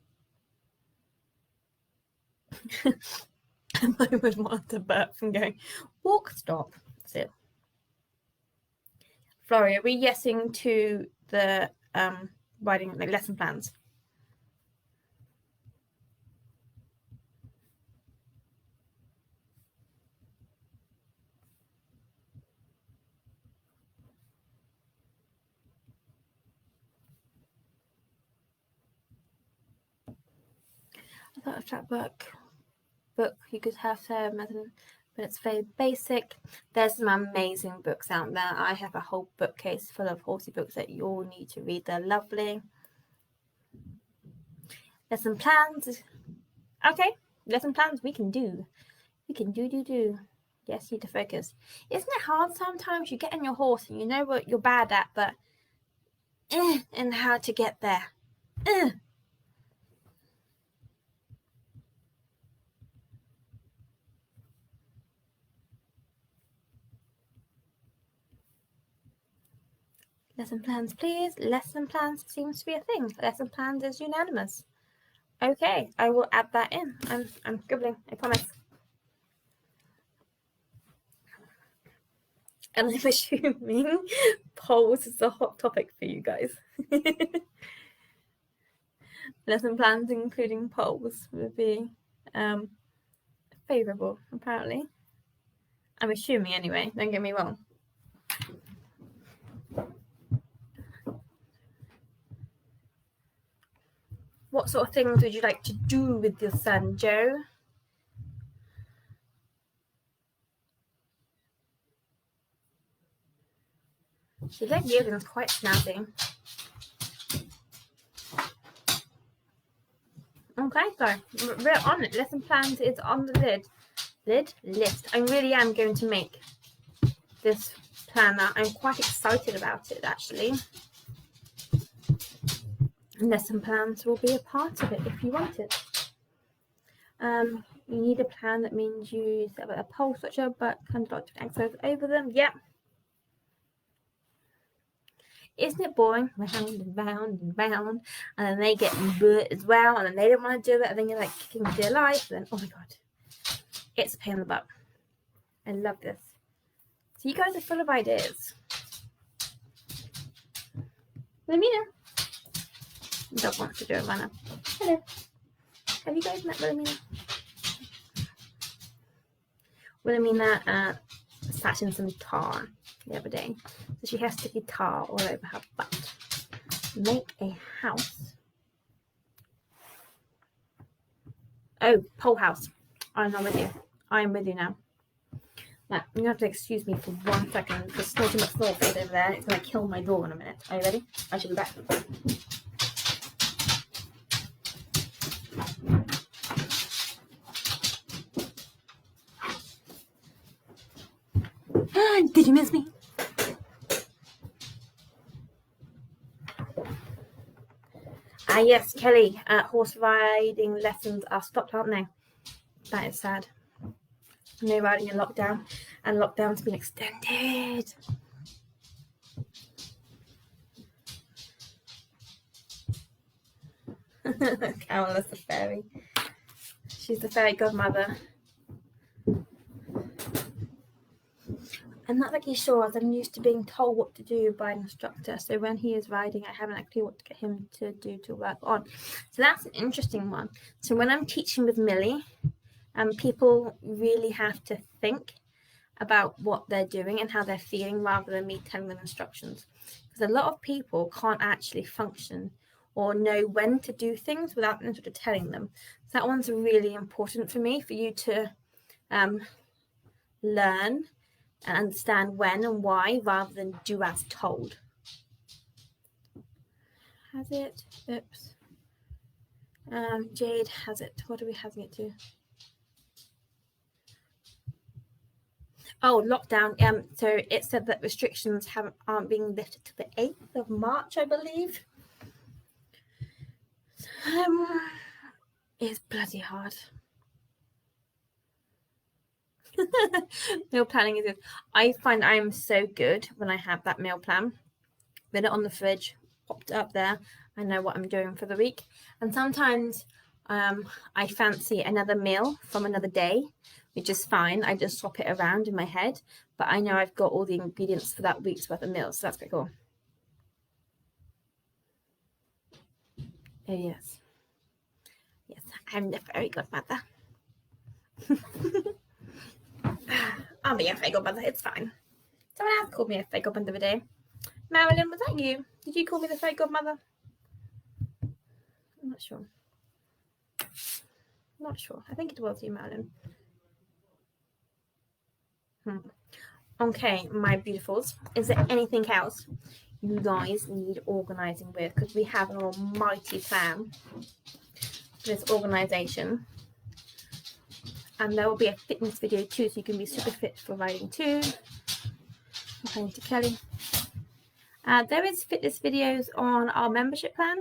I would want to burp from going, walk, stop. That's it. Florrie, are we yesing to the writing like lesson plans? I thought of that book you could have method, but it's very basic. There's some amazing books out there. I have a whole bookcase full of horsey books that you all need to read. They're lovely. Lesson plans. Okay, lesson plans we can do. We can do. Yes, you need to focus. Isn't it hard sometimes? You get on your horse and you know what you're bad at, but and how to get there. Lesson plans, please. Lesson plans seems to be a thing. Lesson plans is unanimous. Okay, I will add that in. I'm scribbling, I promise. And I'm assuming polls is a hot topic for you guys. Lesson plans, including polls, would be favourable, apparently. I'm assuming anyway, don't get me wrong. What sort of things would you like to do with your son, Joe? She like Jürgen's quite snazzy. Okay, so we're on it. Lesson plans is on the list. I really am going to make this planner. I'm quite excited about it, actually. Lesson plans will be a part of it if you want it. You need a plan. That means you set up a poll structure, but can dot access over them. Yep. Isn't it boring? Round and round and round, and then they get bored as well, and then they don't want to do it, and then you're like kicking their life, and then oh my god, it's a pain in the butt. I love this. So you guys are full of ideas. Wilhelmina. Dog wants to do a runner. Hello. Have you guys met Wilhelmina? Wilhelmina sat in some tar the other day. So she has sticky tar all over her butt. Make a house. Oh, pole house. I'm not with you. I'm with you now. Now, you have to excuse me for 1 second because there's too much snow over there. It's going to kill my door in a minute. Are you ready? I should be back. Did you miss me? Yes, Kelly. Horse riding lessons are stopped, aren't they? That is sad. No riding in lockdown, and lockdown's been extended. Carol is the fairy. She's the fairy godmother. I'm not really sure, as I'm used to being told what to do by an instructor. So when he is riding, I haven't actually what to get him to do to work on. So that's an interesting one. So when I'm teaching with Millie, people really have to think about what they're doing and how they're feeling rather than me telling them instructions. Because a lot of people can't actually function or know when to do things without them sort of telling them. So that one's really important for me, for you to learn and understand when and why rather than do as told. Has it? Oops. Jade has it. What are we having it to? Oh, lockdown. So it said that restrictions aren't being lifted to the 8th of March, I believe. It's bloody hard. Meal planning is good. I find I'm so good when I have that meal plan. Put it on the fridge, popped it up there. I know what I'm doing for the week. And sometimes I fancy another meal from another day, which is fine. I just swap it around in my head. But I know I've got all the ingredients for that week's worth of meals. So that's pretty cool. Oh, yes. Yes, I'm the fairy godmother. I'll be a fairy godmother. It's fine. Someone else called me a fairy godmother the other day. Marilyn, was that you? Did you call me the fairy godmother? I'm not sure. Not sure. I think it was you, Marilyn. Okay, my beautifuls. Is there anything else you guys need organising with? Because we have an almighty plan for this organisation. And there will be a fitness video too, so you can be super fit for riding too. Thanks to Kelly. There is fitness videos on our membership plan.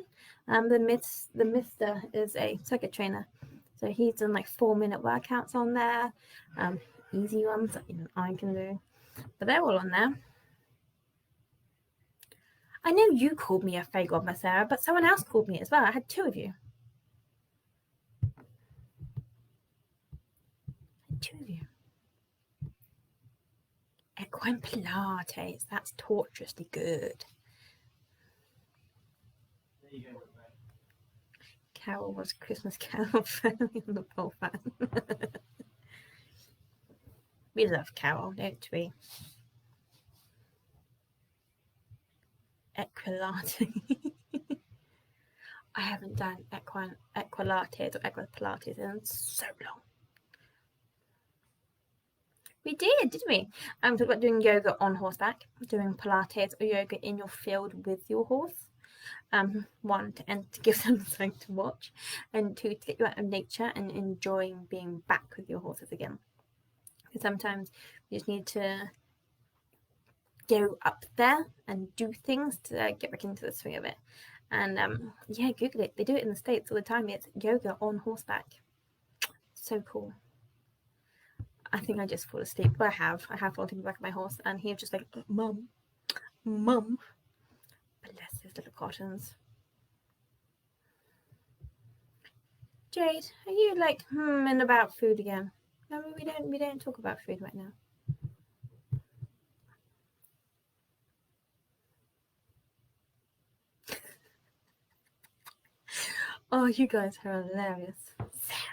The Mister is a circuit trainer, so he's done like 4-minute workouts on there, easy ones that even I can do, but they're all on there. I know you called me a fairy godmother, Sarah, but someone else called me as well. I had 2 of you. Equine Pilates, that's torturously good. There you go. Carol was Christmas Carol firmly on the pole fan. We love Carol, don't we? Equilates. I haven't done Equilates or Equipilates in so long. We didn't we? Talk about doing yoga on horseback, doing Pilates or yoga in your field with your horse. 1, to give them something to watch, and 2, to get you out of nature and enjoying being back with your horses again. Because sometimes you just need to go up there and do things to get back into the swing of it. And yeah, Google it. They do it in the States all the time. It's yoga on horseback. So cool. I think I just fall asleep. But I have fallen asleep back of my horse, and he was just like, Mum. Bless his little cottons. Jade, are you like and about food again? No, we don't talk about food right now. Oh, you guys are hilarious. Sarah.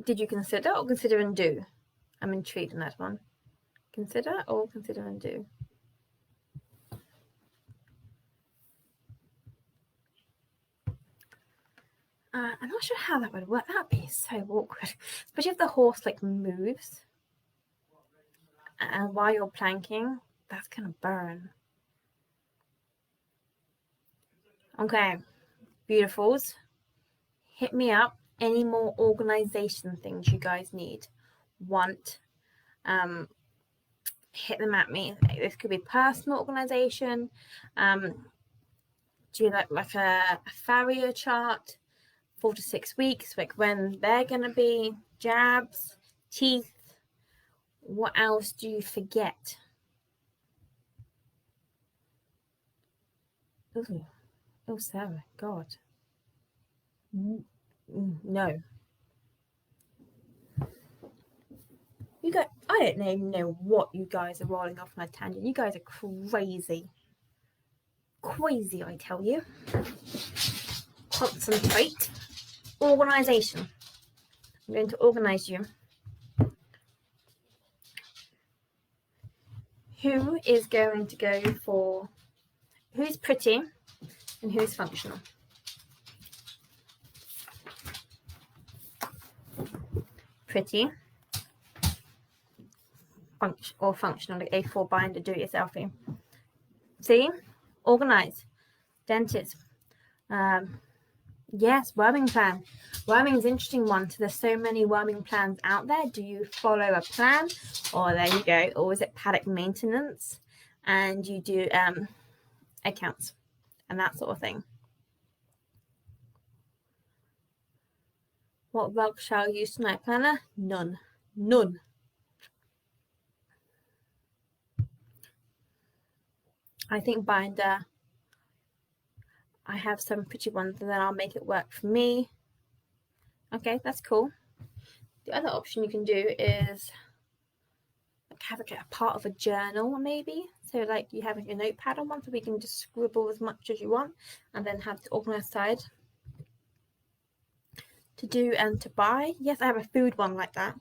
Did you consider or consider and do? I'm intrigued in that one. Consider or consider and do? I'm not sure how that would work. That'd be so awkward, especially if the horse like moves, and while you're planking, that's gonna burn. Okay, beautifuls, hit me up. Any more organization things you guys need, hit them at me. This could be personal organization. Do you like a farrier chart? 4 to 6 weeks, like when they're going to be, jabs, teeth. What else do you forget? Oh, Sarah, God. No. You guys, I don't even know what you guys are rolling off on a tangent. You guys are crazy. Crazy, I tell you. Concentrate. Organisation. I'm going to organise you. Who is going to go for who's pretty and who's functional? Pretty or functional, like A4 binder, do it yourselfie. See? Organize. Dentist. Yes, worming plan. Worming is an interesting one. So there's so many worming plans out there. Do you follow a plan? Or there you go. Or is it paddock maintenance? And you do accounts and that sort of thing. What rug shall I use tonight, planner? None. I think binder. I have some pretty ones, and then I'll make it work for me. Okay, that's cool. The other option you can do is have a part of a journal, maybe. So like you have your notepad on one, so we can just scribble as much as you want, and then have the organized side to do and to buy. Yes, I have a food one like that.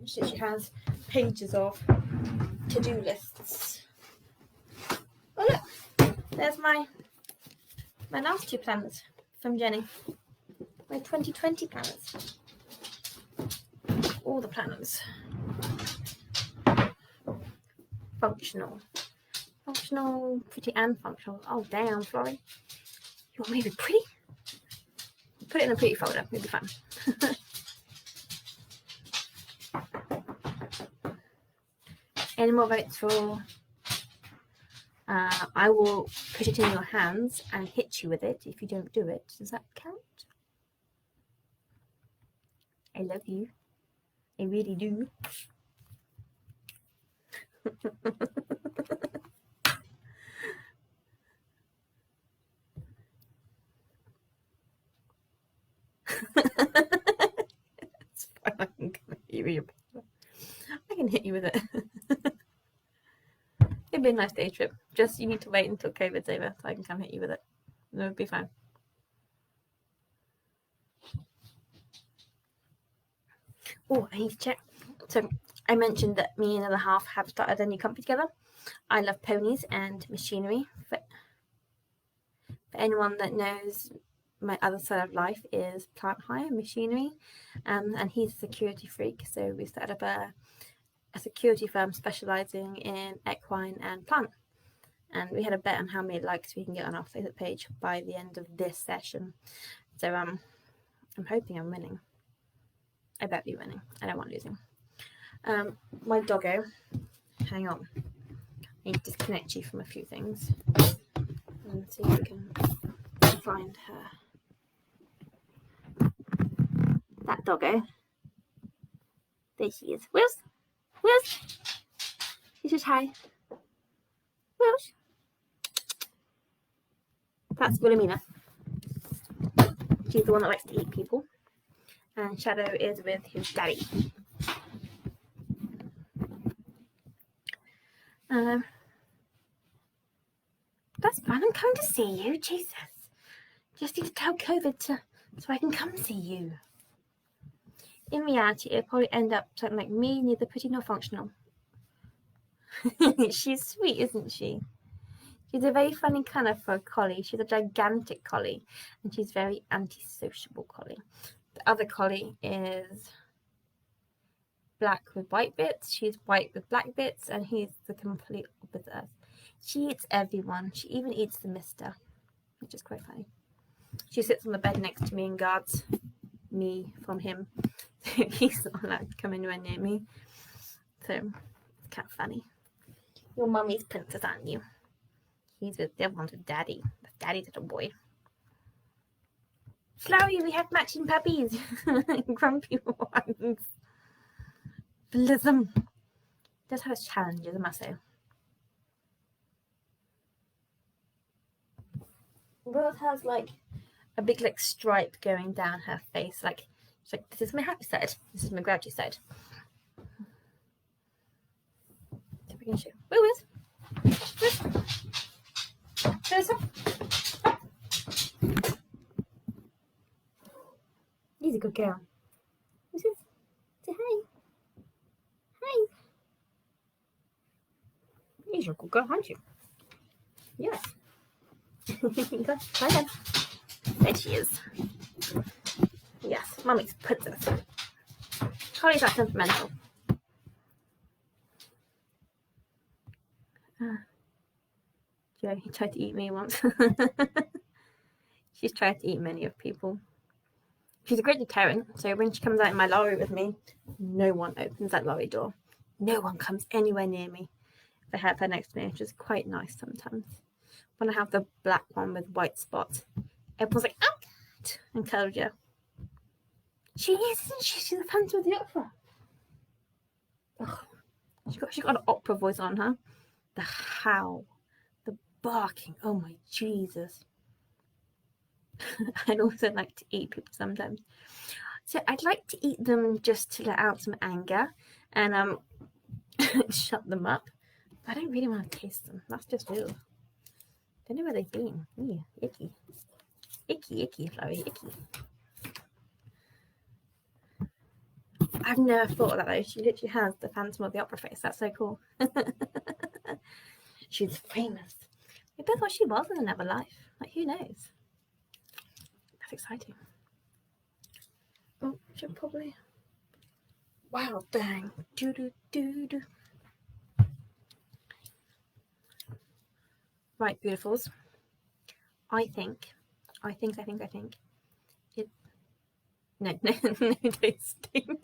She has pages of to-do lists. Oh look, there's my last 2 planners from Jenny. My 2020 planners. All the planners. Functional. Functional, pretty and functional. Oh damn, Florrie. You want me to be pretty? Put it in a pretty folder, it'll be fun. Any more votes for I will put it in your hands and hit you with it if you don't do it. Does that count? I love you. I really do. It's fine. I can hit you with it. It'd be a nice day trip. Just you need to wait until COVID's over so I can come hit you with it. And it'll be fine. Oh, I need to check. So I mentioned that me and the other half have started a new company together. I love ponies and machinery. For anyone that knows, my other side of life is plant hire, machinery, and he's a security freak. So we started up a security firm specializing in equine and plant. And we had a bet on how many likes we can get on our Facebook page by the end of this session. So I'm hoping I'm winning. I bet be winning. I don't want losing. My doggo, hang on. I need to disconnect you from a few things and see if we can find her. That doggo. There she is. Wills? Wills? She says hi. Wills? That's Wilhelmina. She's the one that likes to eat people. And Shadow is with his daddy. That's fun. I'm coming to see you. Jesus. Just need to tell COVID so I can come see you. In reality, it'll probably end up something like me, neither pretty nor functional. She's sweet, isn't she? She's a very funny colour for a collie. She's a gigantic collie, and she's very antisociable collie. The other collie is black with white bits. She's white with black bits, and he's the complete opposite. She eats everyone. She even eats the mister, which is quite funny. She sits on the bed next to me and guards me from him. He's not allowed to come anywhere near me. So it's kind of funny. Your mummy's princess, aren't you? He's with the other one's with daddy. Daddy's little boy. Flowey, we have matching puppies. Grumpy ones. Blism. Does have its challenges, I must say. Rose has like a big like stripe going down her face. Like she's like, this is my happy side. This is my grouchy side. So we can show. Where is? He's a good girl. What's this? Say hi. Hi. You're a good girl, aren't you? Yes. Go. Bye then. There she is. Yes, Mummy's princess. Charlie's not sentimental. Joe, he tried to eat me once. She's tried to eat many of people. She's a great deterrent, so when she comes out in my lorry with me, no one opens that lorry door. No one comes anywhere near me. If I have her next to me, which is quite nice sometimes. When I have the black one with white spots, everyone's like, oh, God! Encourage her. She is, isn't she? She's the Phantom of the Opera. Oh, she got an opera voice on her. The howl, the barking. Oh my Jesus. I'd also like to eat people sometimes. So I'd like to eat them just to let out some anger and shut them up. But I don't really want to taste them. That's just ew. Don't know where they've been. Ew, icky. Icky, icky, Chloe, icky. I've never thought of that though. She literally has the Phantom of the Opera face. That's so cool. She's famous. Maybe I thought she was in another life. Like, who knows? That's exciting. Oh, should probably. Wow, dang. Do do do do. Right, beautifuls. I think it. No, don't sting.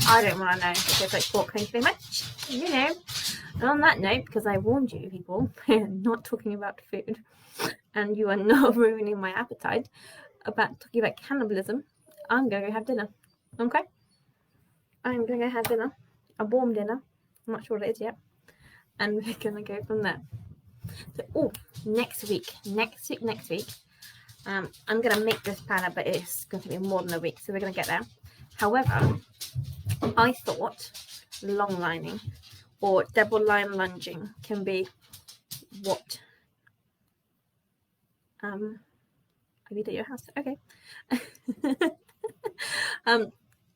I don't want to know because like pork, thank you very much. You know. And on that note, because I warned you people, not talking about food, and you are not ruining my appetite about talking about cannibalism, I'm going to go have dinner. Okay? I'm going to go have dinner. A warm dinner. I'm not sure what it is yet. And we're going to go from there. So, next week. I'm going to make this planner, but it's going to be more than a week, so we're going to get there. However, I thought long lining or double line lunging can be what are you at your house? Okay.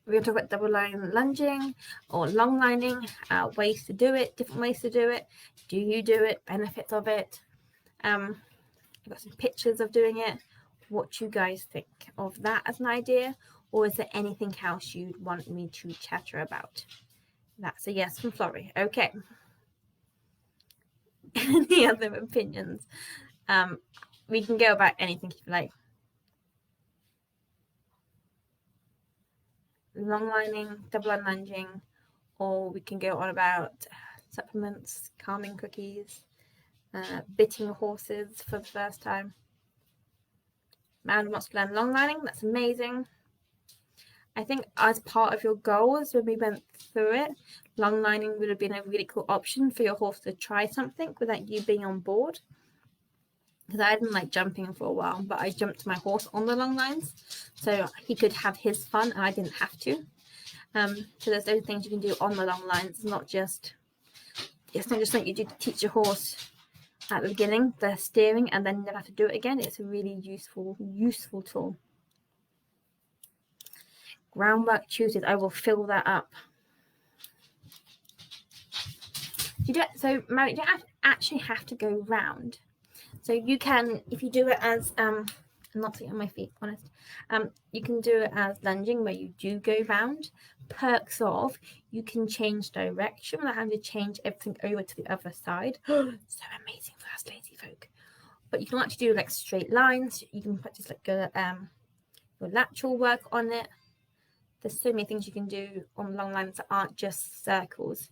We're going to talk about double line lunging or long lining, ways to do it, different ways to do it. Do you do it? Benefits of it. I've got some pictures of doing it. What you guys think of that as an idea, or is there anything else you'd want me to chatter about? That's a yes from Florrie. Okay. Any other opinions? We can go about anything if you like. Long lining, double line lunging, or we can go on about supplements, calming cookies, bitting horses for the first time. Man wants to learn long lining, that's amazing. I think as part of your goals, when we went through it, long lining would have been a really cool option for your horse to try something without you being on board. Because I didn't like jumping for a while, but I jumped my horse on the long lines, so he could have his fun and I didn't have to. So there's those things you can do on the long lines. It's not just something you do to teach your horse at the beginning, the steering, and then never have to do it again. It's a really useful tool. Groundwork Tuesdays, I will fill that up. So Mary, you don't actually have to go round. So you can, if you do it as I'm not sitting on my feet, honest. You can do it as lunging, where you do go round. Perks of, you can change direction without having to change everything over to the other side. So amazing for us lazy folk. But you can actually do like straight lines. You can practice like your lateral work on it. There's so many things you can do on long lines that aren't just circles.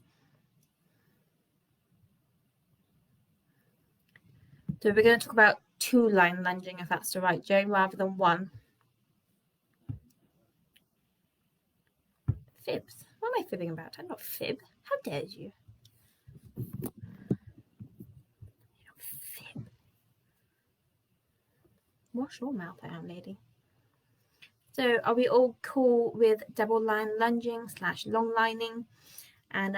So we're going to talk about 2-line lunging, if that's all right, Joan, rather than 1. Fibs. What am I fibbing about? I'm not fib. How dare you? You don't fib. Wash your mouth out, lady. So are we all cool with double line lunging / long lining, and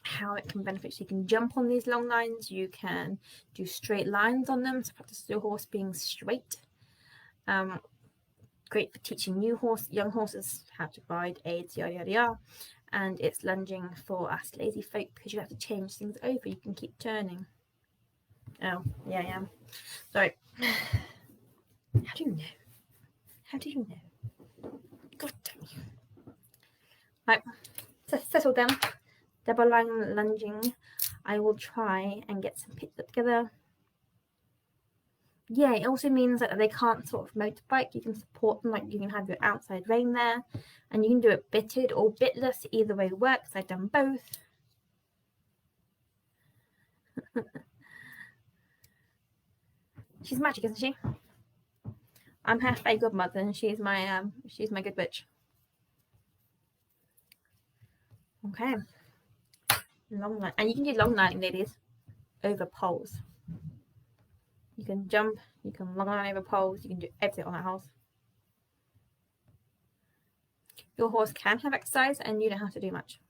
how it can benefit? So you can jump on these long lines, you can do straight lines on them, so practice your horse being straight. Great for teaching young horses how to ride, aids, yada yada yada. And it's lunging for us lazy folk because you have to change things over. You can keep turning. Oh, yeah. Sorry. How do you know? How do you know? God damn you. Right, so settle down. Double line lunging. I will try and get some pictures together. Yeah, it also means that they can't sort of motorbike. You can support them, like you can have your outside rein there, and you can do it bitted or bitless. Either way works. I've done both. She's magic, isn't she? I'm her fairy godmother, and she's my good witch. Okay. Long line, and you can do long lining, ladies, over poles. You can jump, you can long line over poles, you can do everything on that horse. Your horse can have exercise and you don't have to do much.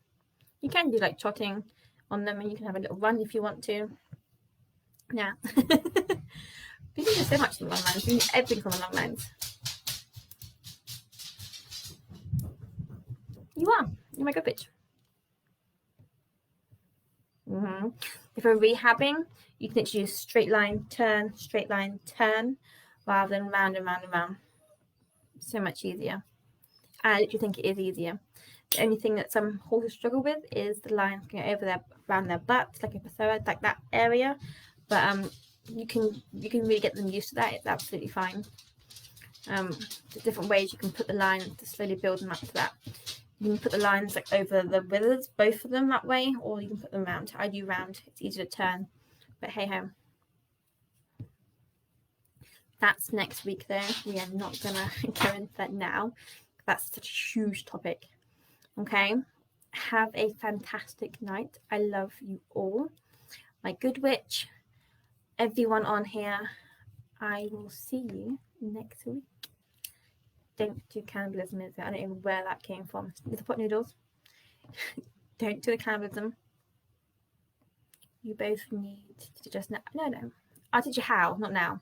You can do like trotting on them, and you can have a little run if you want to. Yeah. You can do so much on the long lines. You can do everything on the long lines. You're my good bitch. If we're rehabbing, you can literally use straight line, turn, rather than round and round and round. So much easier. I literally think it is easier. The only thing that some horses struggle with is the lines going over around their butts, like a psoas, like that area. But you can really get them used to that. It's absolutely fine. There's different ways you can put the lines to slowly build them up to that. You can put the lines like over the withers, both of them that way, or you can put them round. I do round, it's easier to turn, but hey ho. That's next week though. We are not gonna go into that now. That's such a huge topic. Okay, have a fantastic night. I love you all. My good witch, everyone on here, I will see you next week. Don't do cannibalism. I don't even know where that came from. Little pot noodles. Don't do the cannibalism. You both need to just no. I'll teach you how, not now.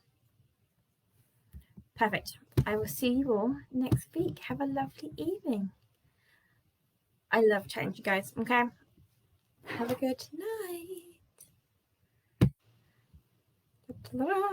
Perfect. I will see you all next week. Have a lovely evening. I love chatting to you guys. Okay. Have a good night. Ta-da.